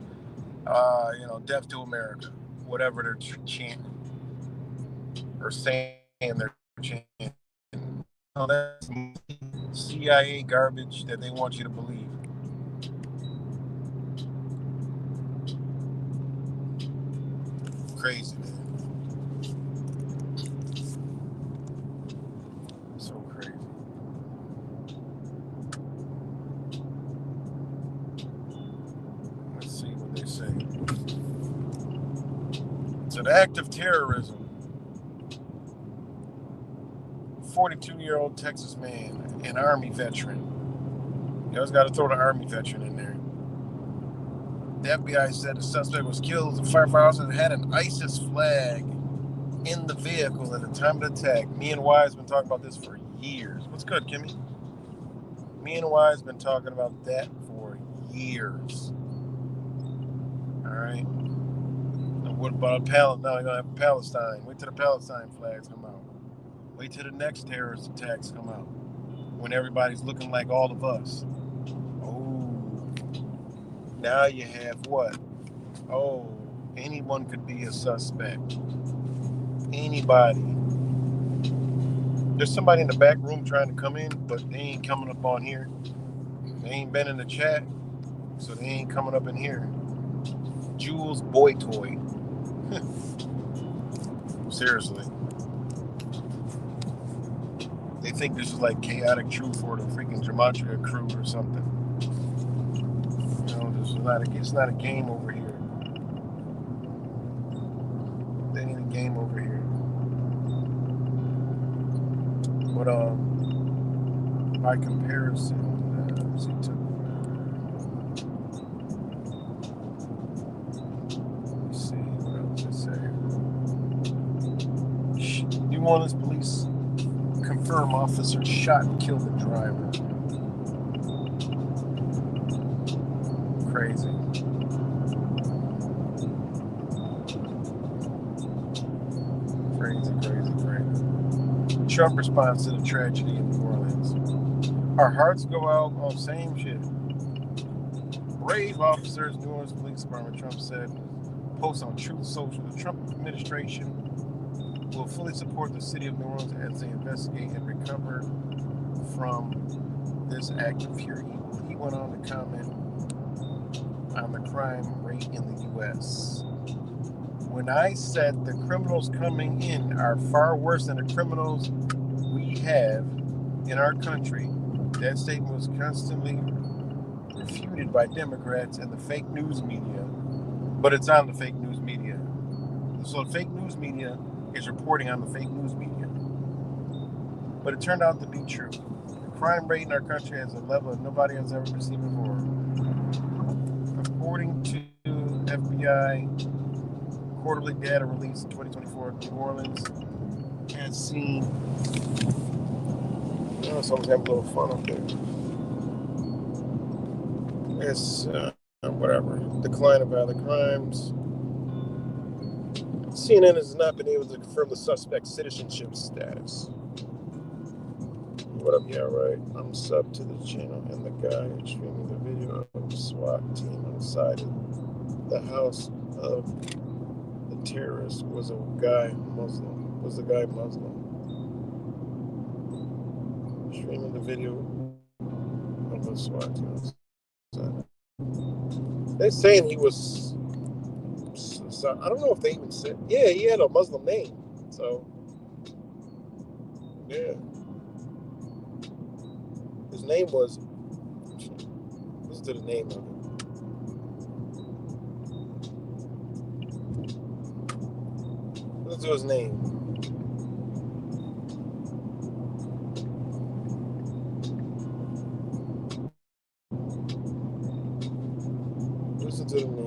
death to America, whatever they're chanting or saying they're chanting. That's CIA garbage that they want you to believe. Crazy, man. So crazy. Let's see what they say. It's an act of terrorism. 42-year-old Texas man, an Army veteran. You always got to throw the Army veteran in there. The FBI said the suspect was killed as a firefighter had an ISIS flag in the vehicle at the time of the attack. Me and Wise been talking about this for years. What's good, Kimmy? Me and Wise been talking about that for years. All right. And what about Palestine? Now you're going to have Palestine. Wait till the Palestine flags come out. Wait till the next terrorist attacks come out. When everybody's looking like all of us. Oh. Now you have what? Oh, anyone could be a suspect. Anybody. There's somebody in the back room trying to come in, but they ain't coming up on here. They ain't been in the chat, so they ain't coming up in here. Jules Boy Toy. Seriously. They think this is like Chaotic Truth or the freaking Gematria crew or something. It's not a game over here. There ain't a game over here. But by comparison, let's see what else it say. New Orleans police confirm officer shot and killed the driver. Crazy. Crazy. Trump responds to the tragedy in New Orleans. Our hearts go out on same shit. Brave officers, New Orleans Police Department, Trump said, post on Truth Social. The Trump administration will fully support the city of New Orleans as they investigate and recover from this act of pure evil. He went on to comment, on the crime rate in the U.S. When I said the criminals coming in are far worse than the criminals we have in our country, that statement was constantly refuted by Democrats and the fake news media. But it's on the fake news media. So the fake news media is reporting on the fake news media. But it turned out to be true. The crime rate in our country is a level that nobody has ever seen before. According to FBI quarterly data released in 2024, New Orleans has seen. Oh, someone's having a little fun up there. It's whatever. Decline of violent crimes. CNN has not been able to confirm the suspect's citizenship status. What up, yeah, right? I'm sub to the channel, and the guy streaming the video of the SWAT team on the side of the house of the terrorist was a guy Muslim. Was the guy Muslim? Streaming the video of the SWAT team. They're saying he was. So I don't know if they even said. Yeah, he had a Muslim name. So yeah, his name was. Listen to the name of it. Listen to his name. Listen to the name.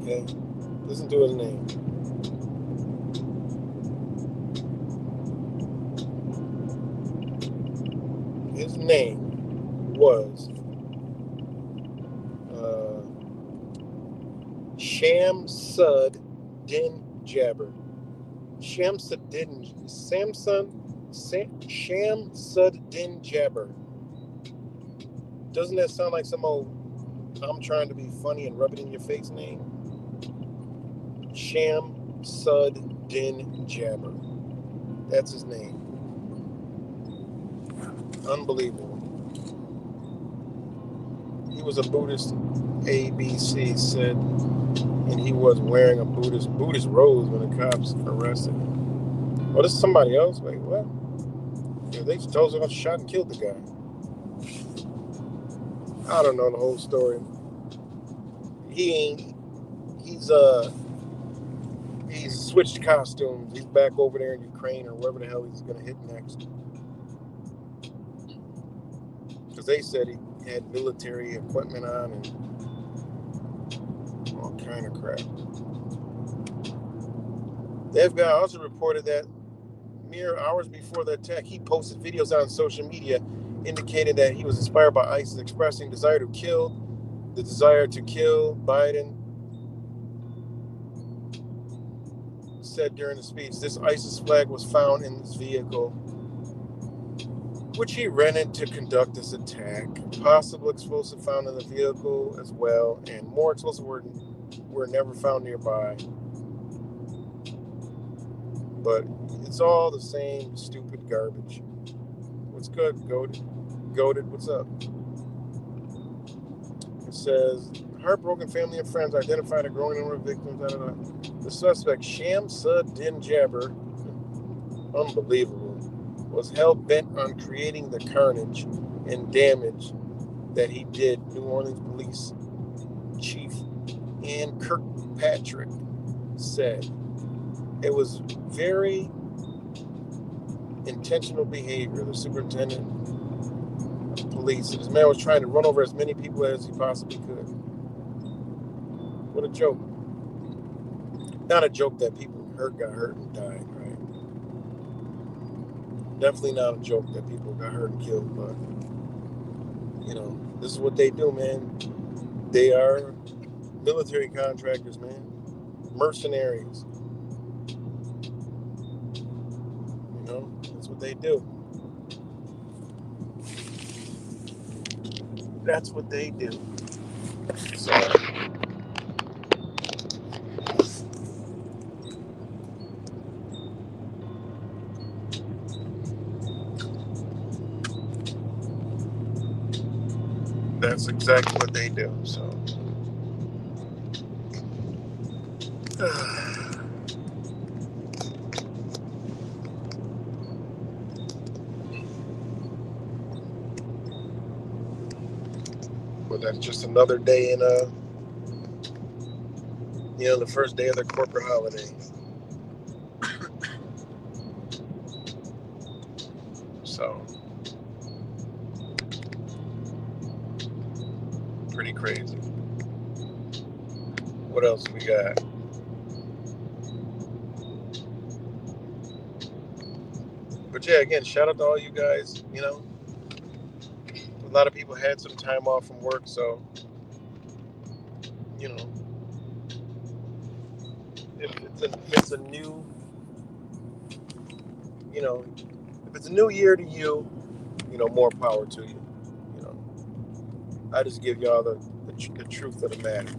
Okay, listen to his name. His name was Sham Sud Din Jabber. Sham Sud Din Jabber. Doesn't that sound like some old I'm trying to be funny and rub it in your face name? Sham Sud Din Jabber. That's his name. Unbelievable. He was a Buddhist, ABC said, and he was wearing a Buddhist robes when the cops arrested him. Oh, this is somebody else? Wait, what? Yeah, they just told us about shot and killed the guy. I don't know the whole story. He's switched costumes. He's back over there in Ukraine or wherever the hell he's gonna hit next. Because they said he had military equipment on and all kind of crap. The FBI also reported that mere hours before the attack, he posted videos on social media indicating that he was inspired by ISIS, expressing the desire to kill Biden. Said during the speech, this ISIS flag was found in his vehicle, which he rented to conduct this attack. Possible explosive found in the vehicle as well, and more explosives were never found nearby. But it's all the same stupid garbage. What's good, Goated, what's up? It says, heartbroken family and friends identified a growing number of victims. The suspect, Sham Sud Din Jabber, unbelievable, was hell-bent on creating the carnage and damage that he did, New Orleans Police Chief Ann Kirkpatrick said. It was very intentional behavior. The superintendent of police, this man was trying to run over as many people as he possibly could. What a joke. Not a joke that people got hurt and died, right? Definitely not a joke that people got hurt and killed, but, you know, this is what they do, man. They are military contractors, man. Mercenaries. You know, that's what they do. That's what they do. So that's exactly what they do. So but that's just another day in the first day of their corporate holiday. So pretty crazy. What else we got? But yeah, again, shout out to all you guys. A lot of people had some time off from work, so you know, if it's a new, you know, if it's a new year to you, more power to you. You know, I just give y'all the truth of the matter.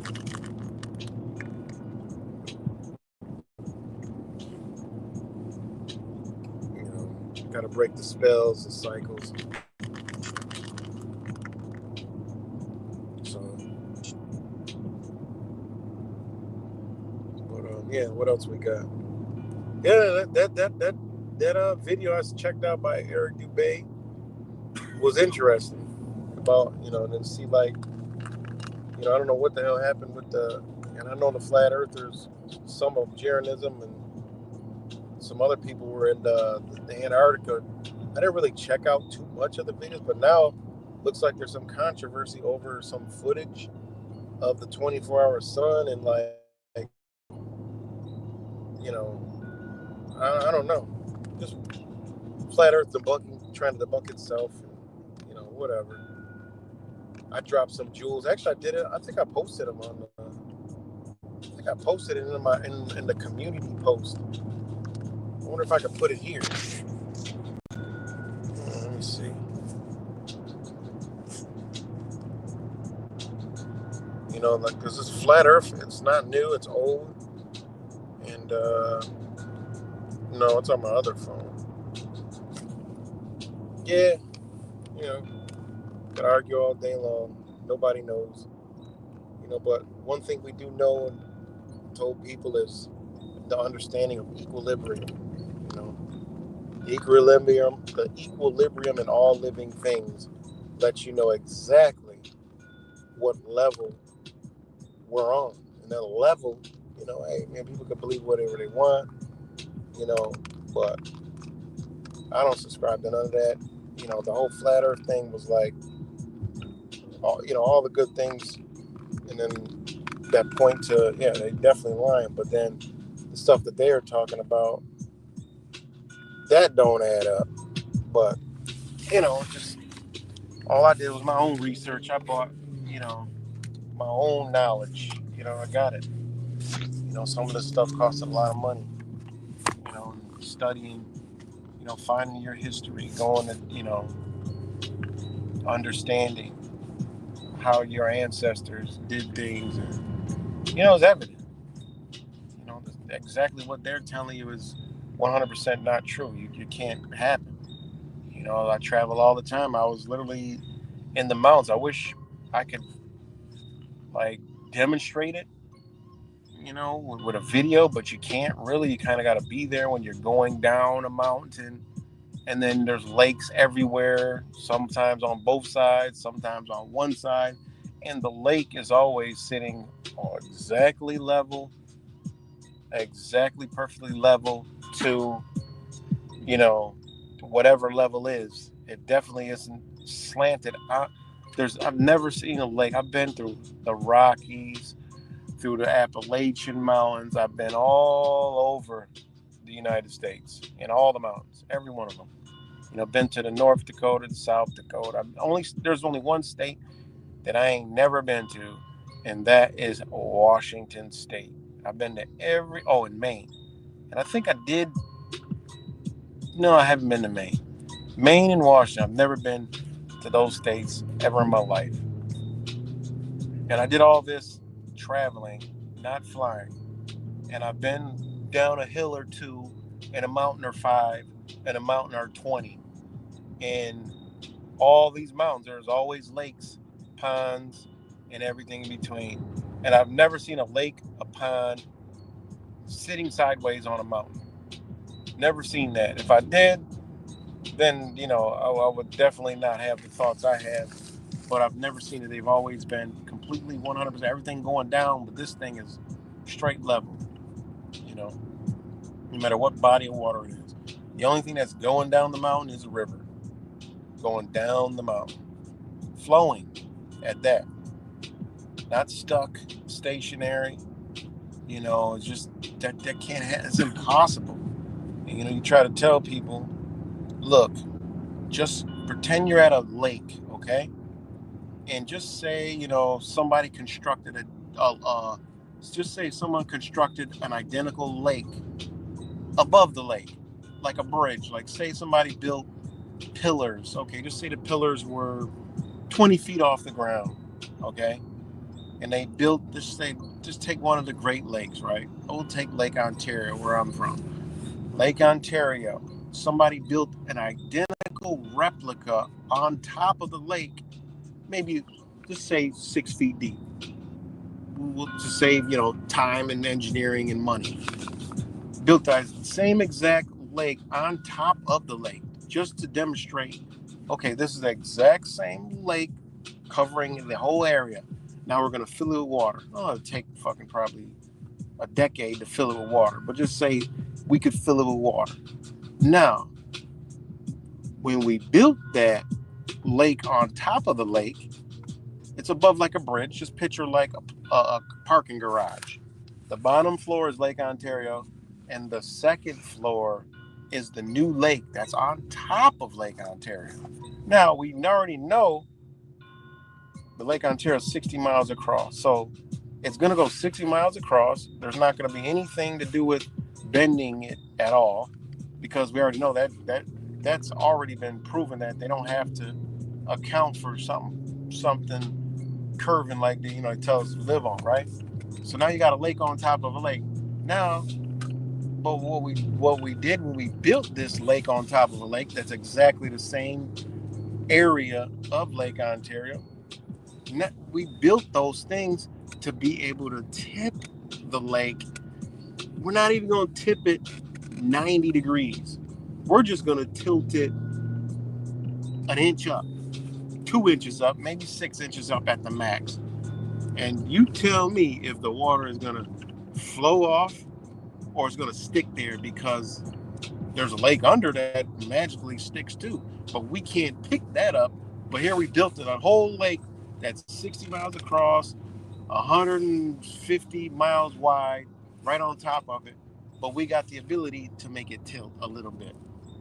Gotta break the spells, the cycles. So, but yeah, what else we got? Yeah, that video I checked out by Eric Dubay was interesting. About then see like I don't know what the hell happened with and I know the flat earthers, some of Jeranism and some other people were in the Antarctica. I didn't really check out too much of the videos, but now looks like there's some controversy over some footage of the 24-hour sun and like you know I don't know, just flat Earth debunking, trying to debunk itself, and whatever. I dropped some jewels. Actually, I did it. I think I posted them on. I think I posted it in the community post. I wonder if I could put it here. Let me see. Like because this flat Earth, it's not new. It's old, and no, it's on my other phone. Yeah, you know, could argue all day long. Nobody knows. But one thing we do know and told people is the understanding of equilibrium. You know, the equilibrium in all living things lets you know exactly what level we're on. And that level, hey, man, people can believe whatever they want, you know, but I don't subscribe to none of that. The whole flat Earth thing was like, all the good things, and then that point to, yeah, they definitely lying, but then the stuff that they are talking about, that don't add up. But just all I did was my own research. I bought, you know, my own knowledge. I got it. Some of this stuff costed a lot of money. Studying, finding your history, going to, understanding how your ancestors did things. And, it's evident. Exactly what they're telling you is 100% not true. You can't happen. I travel all the time. I was literally in the mountains. I wish I could like demonstrate it, with a video, but you can't really. You kind of got to be there when you're going down a mountain, and then there's lakes everywhere. Sometimes on both sides, sometimes on one side, and the lake is always sitting exactly perfectly level to you know whatever level is. It definitely isn't slanted. I've never seen a lake. I've been through the Rockies, through the Appalachian Mountains. I've been all over the United States in all the mountains, every one of them. Been to the North Dakota, the South Dakota. There's only one state that I ain't never been to, and that is Washington State. I've been to in Maine, and I think I did. No, I haven't been to Maine. Maine and Washington. I've never been to those states ever in my life. And I did all this traveling, not flying. And I've been down a hill or two, and a mountain or five, and a mountain or 20. And all these mountains, there's always lakes, ponds, and everything in between. And I've never seen a lake, a pond, sitting sideways on a mountain. Never seen that. If I did, then I would definitely not have the thoughts I have. But I've never seen it. They've always been completely 100%, everything going down, but this thing is straight level. You know, no matter what body of water it is. The only thing that's going down the mountain is a river, going down the mountain, flowing at that, not stuck, stationary. It's just that can't happen. It's impossible. And, you try to tell people, look, just pretend you're at a lake, okay? And just say, somebody constructed just say someone constructed an identical lake above the lake, like a bridge. Like, say somebody built pillars, okay? Just say the pillars were 20 feet off the ground, okay? And they built, just take one of the Great Lakes, right? We'll take Lake Ontario, where I'm from. Lake Ontario. Somebody built an identical replica on top of the lake, maybe just say 6 feet deep. We'll to save time and engineering and money. Built the same exact lake on top of the lake, just to demonstrate. Okay, this is the exact same lake covering the whole area. Now we're gonna fill it with water. Oh, it'll take fucking probably a decade to fill it with water, but just say we could fill it with water. Now, when we built that lake on top of the lake, it's above like a bridge. Just picture like a parking garage. The bottom floor is Lake Ontario, and the second floor is the new lake that's on top of Lake Ontario. Now, we already know the Lake Ontario is 60 miles across. So it's going to go 60 miles across. There's not going to be anything to do with bending it at all, because we already know that's already been proven that they don't have to account for something curving like it tells us to live on, right? So now you got a lake on top of a lake. Now, but what we did when we built this lake on top of a lake, that's exactly the same area of Lake Ontario. We built those things to be able to tip the lake. We're not even going to tip it 90 degrees. We're just going to tilt it an inch up, 2 inches up, maybe 6 inches up at the max. And you tell me if the water is going to flow off or it's going to stick there, because there's a lake under that magically sticks too. But we can't pick that up. But here we built it, a whole lake that's 60 miles across, 150 miles wide, right on top of it. But we got the ability to make it tilt a little bit.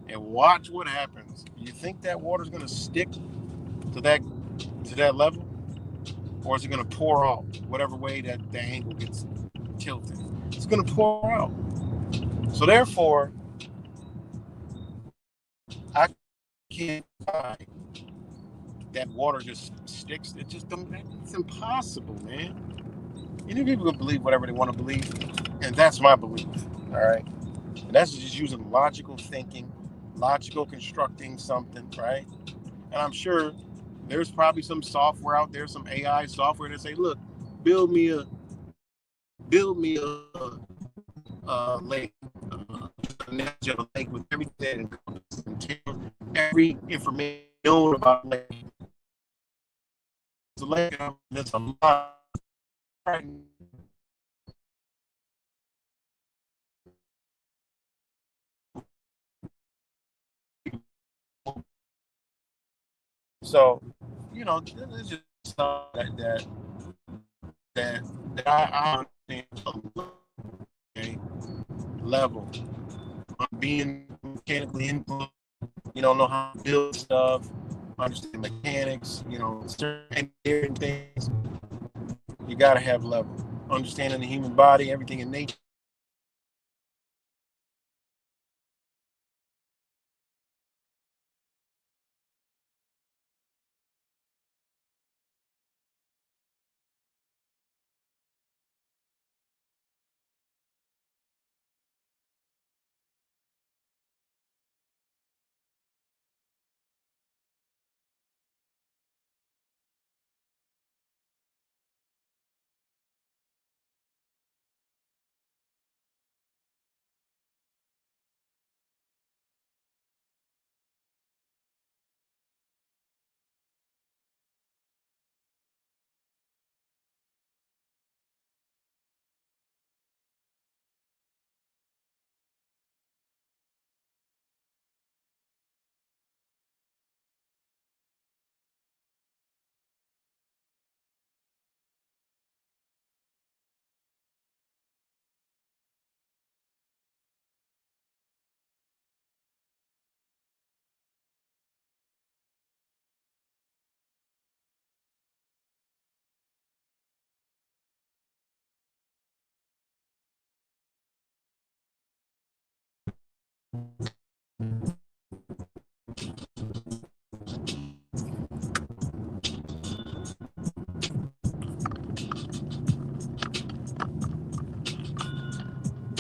And watch what happens. You think that water's going to stick to that level, or is it going to pour out whatever way that the angle gets tilted? It's going to pour out. So therefore, I can't find that water just sticks. It just don't. It's impossible, man. People can believe whatever they want to believe, and that's my belief. All right, and that's just using logical thinking, logical constructing something, right? And I'm sure there's probably some software out there, some AI software that say, "Look, build me a lake, a natural lake with everything and every information known about lake." It's a lake. There's a lot. Right. So, it's just something that that I understand, okay, level. I'm being mechanically influenced. You don't know how to build stuff, understand mechanics, certain things. You got to have level. Understanding the human body, everything in nature.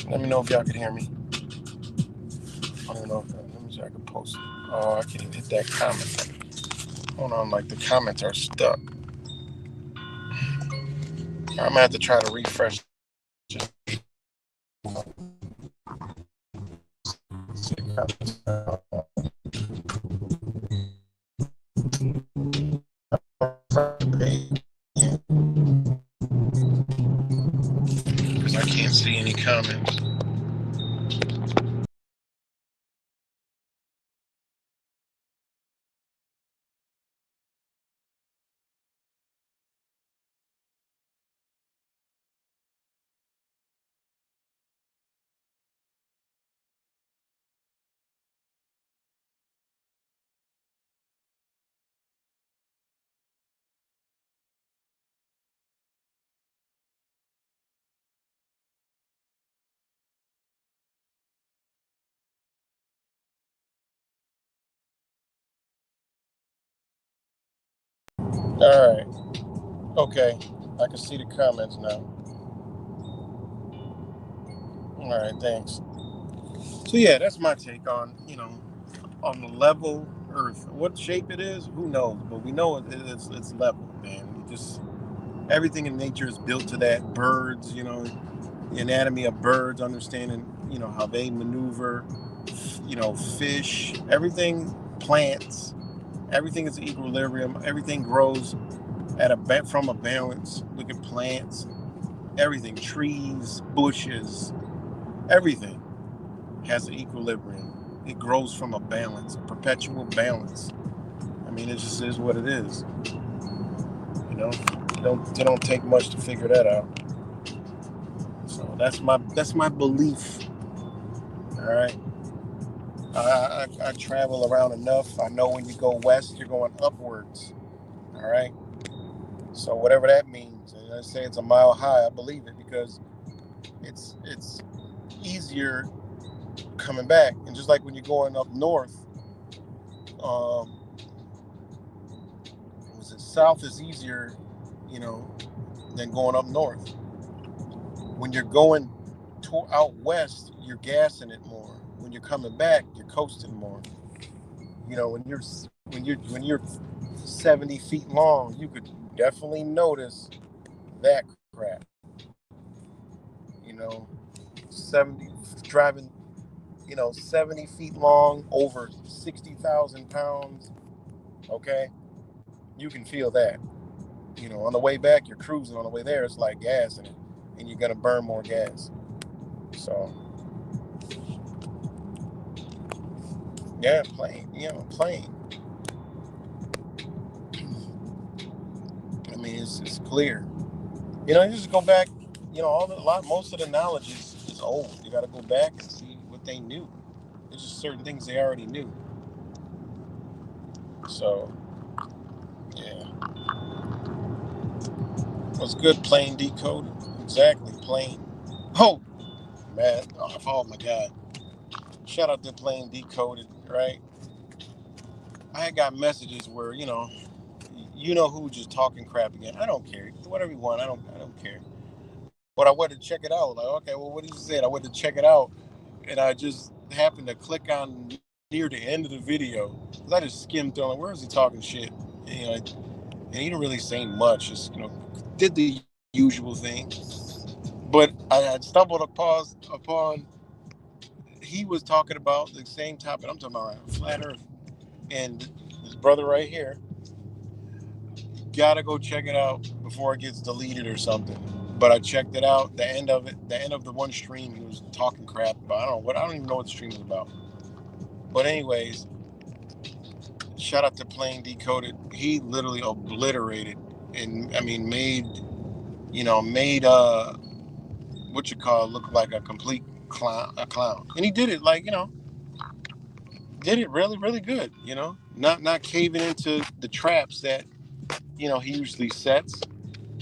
Let me know if y'all can hear me. I don't know. Let me see if I can post it. Oh, I can't even hit that comment. Hold on, like the comments are stuck. I'm gonna have to try to refresh. Just because I can't see any comments. All right. Okay. I can see the comments now. All right. Thanks. So yeah, that's my take on on the level Earth. What shape it is, who knows? But we know it's level, man. Just everything in nature is built to that. Birds, the anatomy of birds, understanding, how they maneuver. Fish, everything, plants, everything is equilibrium. Everything grows from a balance. Look at plants, everything, trees, bushes, everything has an equilibrium. It grows from a balance, a perpetual balance. I mean, it just is what it is. It don't take much to figure that out. So that's my belief. All right. I travel around enough. I know when you go west, you're going upwards. All right. So whatever that means, and I say it's a mile high, I believe it because it's easier coming back. And just like when you're going up north, um, south is easier, you know, than going up north. When you're going out west, you're gassing it more. When you're coming back, you're coasting more. When you're 70 feet long, you could definitely notice that crap. You know, 70 driving, 70 feet long, over 60,000 pounds. Okay, you can feel that. On the way back, you're cruising. On the way there, it's like gas in it, and you're gonna burn more gas. So, yeah, plane. I mean, it's clear. You just go back. Most of the knowledge is old. You got to go back and see what they knew. There's just certain things they already knew. So, yeah, what's good? Plain decoded. Exactly, plain. Oh, man. Oh my God. Shout out to plain decoded. Right. I had got messages where who just talking crap again. I don't care. Whatever you want. I don't care. But I went to check it out. Like, okay, well, what did you say? I went to check it out, and I just happened to click on near the end of the video because I just skimmed through. Like, where is he talking shit? And he didn't really say much. Just did the usual thing. But I had stumbled upon he was talking about the same topic I'm talking about, flat Earth, and his brother right here. Gotta go check it out before it gets deleted or something. But I checked it out. The end of the one stream, he was talking crap about. I don't even know what the stream was about. But anyways, shout out to Plain Decoded. He literally obliterated and I mean made what you call look like a complete clown. And he did it like did it really really good. Not caving into the traps that he usually sets,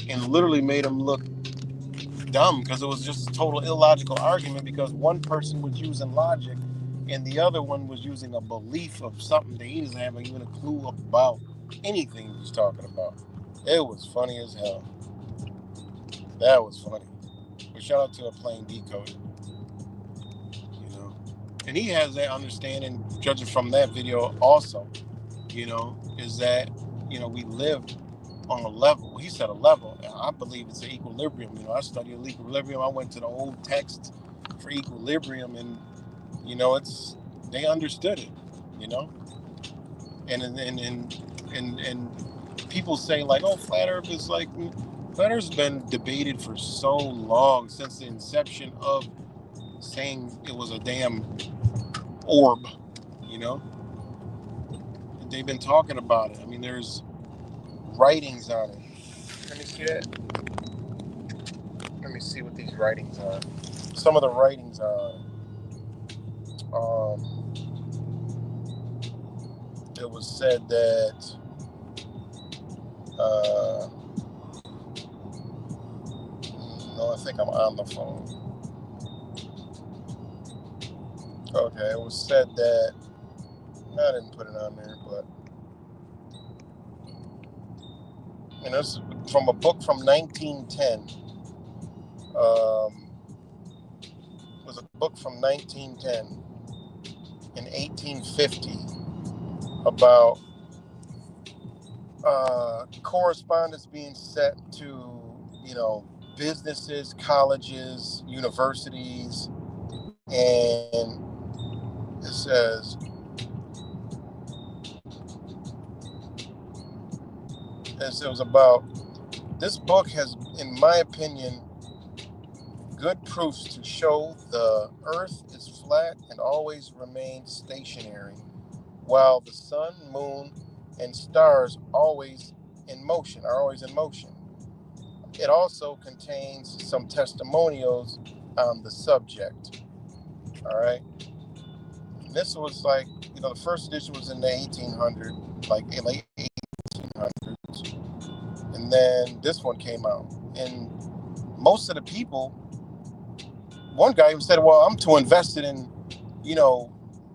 and literally made him look dumb because it was just a total illogical argument because one person was using logic and the other one was using a belief of something that he doesn't have even a clue about anything he's talking about. It was funny as hell. That was funny. But shout out to a plain decode, you know. And he has that understanding, judging from that video also, is that, we live on a level. He said a level. I believe it's an equilibrium. I studied equilibrium. I went to the old text for equilibrium, and they understood it. You know, and people say like, oh, flat Earth is like flat Earth's been debated for so long since the inception of saying it was a damn orb. You know, they've been talking about it. I mean, there's writings on it. Let me see that. Let me see what these writings are. Some of the writings are. It was said that no, I think I'm on the phone. Okay, it was said that I didn't put it on there, but it's from a book from 1910. It was a book from 1910 in 1850 about correspondence being set to, businesses, colleges, universities, and it says, it was about, this book has, in my opinion, good proofs to show the earth is flat and always remains stationary, while the sun, moon, and stars are always in motion. It also contains some testimonials on the subject. All right. And this was like, the first edition was in the 1800s, like late 1800s. And then this one came out. And most of the people, one guy even said, well, I'm too invested in,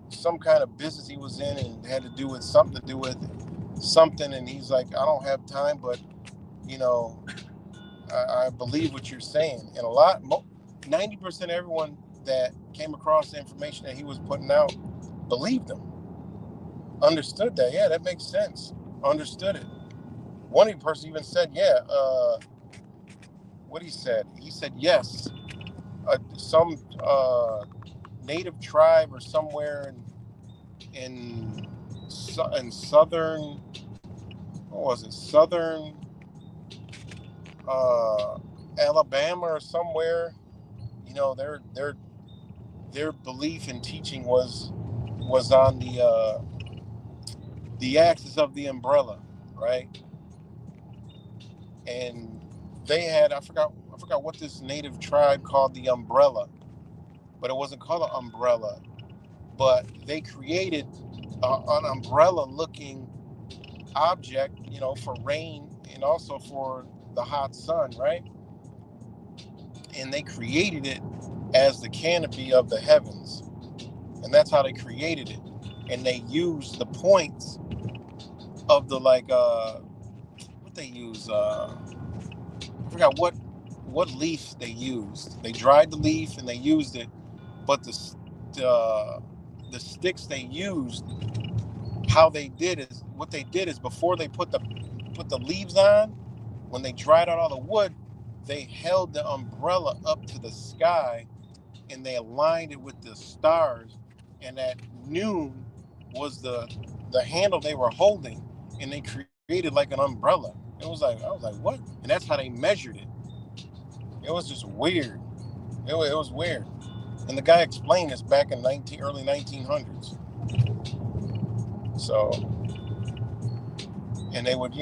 some kind of business he was in and had to do with something. And he's like, I don't have time, but, I believe what you're saying. And 90% of everyone that came across the information that he was putting out believed him, understood that. Yeah, that makes sense. Understood it. One person even said, yeah, what he said yes, some native tribe or somewhere in southern, what was it, southern Alabama or somewhere, their belief and teaching was on the axis of the umbrella, right? And they had, I forgot what this native tribe called the umbrella, but it wasn't called an umbrella. But they created an umbrella-looking object, for rain and also for the hot sun, right? And they created it as the canopy of the heavens, and that's how they created it. And they used the points of the what they use. I forgot what leaf they used. They dried the leaf and they used it, but the sticks they used, what they did is before they put the leaves on, when they dried out all the wood, they held the umbrella up to the sky and they aligned it with the stars, and at noon was the handle they were holding, and they created like an umbrella. I was like, what? And that's how they measured it. It was just weird. It was weird. And the guy explained this back in early 1900s. So, and they would,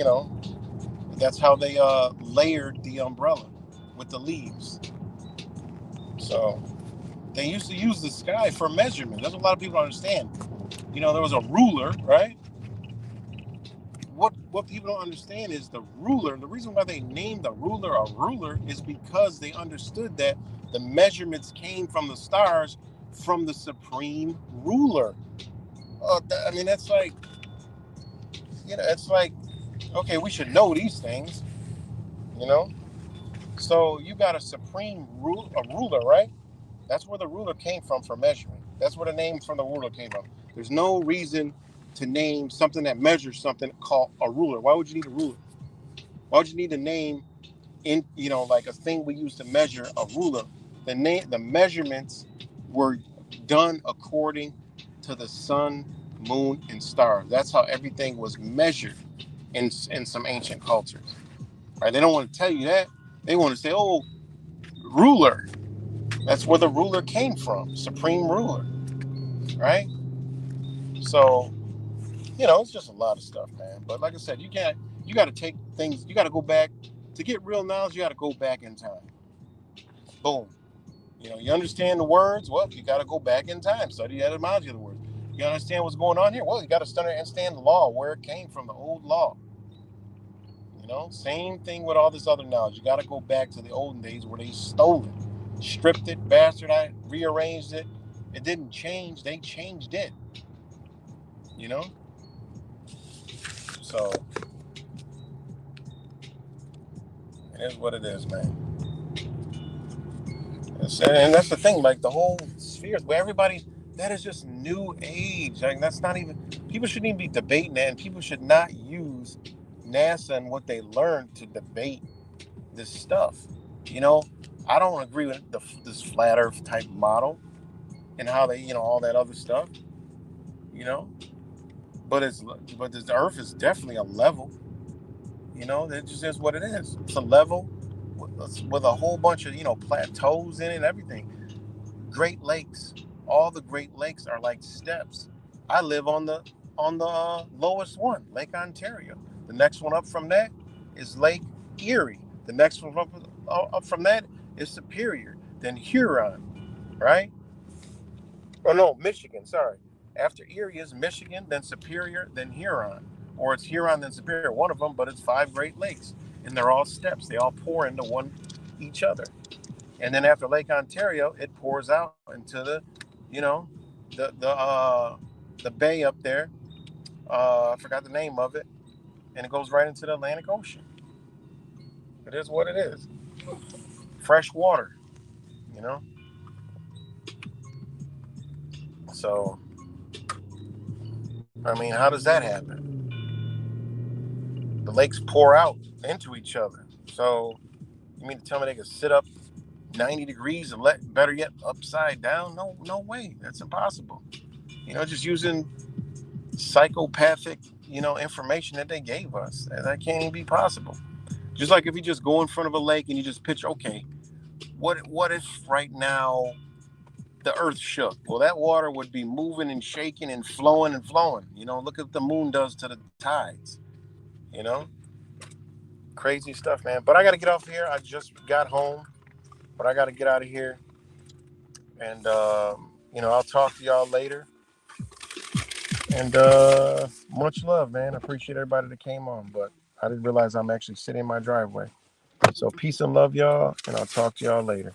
that's how they layered the umbrella with the leaves. So they used to use the sky for measurement. That's what a lot of people don't understand. There was a ruler, right? What people don't understand is the ruler. The reason why they named the ruler a ruler is because they understood that the measurements came from the stars from the supreme ruler. I mean, that's like, it's like, okay, we should know these things, you know. So you got a ruler, right? That's where the ruler came from for measuring. That's where the name from the ruler came from. There's no reason to name something that measures something called a ruler. Why would you need a ruler? Why would you need to name like a thing we use to measure a ruler? The measurements were done according to the sun, moon, and stars. That's how everything was measured in some ancient cultures. Right? They don't want to tell you that. They want to say, "Oh, ruler." That's where the ruler came from, supreme ruler, right? So, it's just a lot of stuff, man. But like I said, you got to take things, you got to go back to get real knowledge. You got to go back in time. Boom. You understand the words. Well, you got to go back in time, study the etymology of the words. You understand what's going on here. Well, you got to understand the law, where it came from, the old law. Same thing with all this other knowledge. You got to go back to the olden days where they stole it, stripped it, bastardized, rearranged it. It didn't change. They changed it. You know? So, it is what it is, man. And that's the thing, like the whole spheres, where everybody, that is just new age. Like, that's not even, people shouldn't even be debating that, and people should not use NASA and what they learned to debate this stuff. I don't agree with this flat Earth type model and how they, all that other stuff. But this Earth is definitely a level. It just is what it is. It's a level with a whole bunch of plateaus in it and everything. Great Lakes, all the Great Lakes are like steps. I live on the lowest one, Lake Ontario. The next one up from that is Lake Erie. The next one up from that is Superior, then Huron, right? Oh no, Michigan. Sorry. After Erie is Michigan, then Superior, then Huron, or it's Huron then Superior. One of them, but it's 5 Great Lakes, and they're all steps. They all pour into each other. And then after Lake Ontario, it pours out into you know, the bay up there. I forgot the name of it, and it goes right into the Atlantic Ocean. It is what it is. Fresh water, you know. So, I mean, how does that happen? The lakes pour out into each other. So, you mean to tell me they can sit up 90 degrees and better yet, upside down? No, no way. That's impossible. Just using psychopathic, information that they gave us. That can't even be possible. Just like if you just go in front of a lake and you just picture, okay, what if right now the earth shook? Well, that water would be moving and shaking and flowing and flowing. Look at what the moon does to the tides. You know, Crazy stuff, man. But I got to get off here. I just got home, but I got to get out of here. And, I'll talk to y'all later. And much love, man. I appreciate everybody that came on, but I didn't realize I'm actually sitting in my driveway. So peace and love, y'all, and I'll talk to y'all later.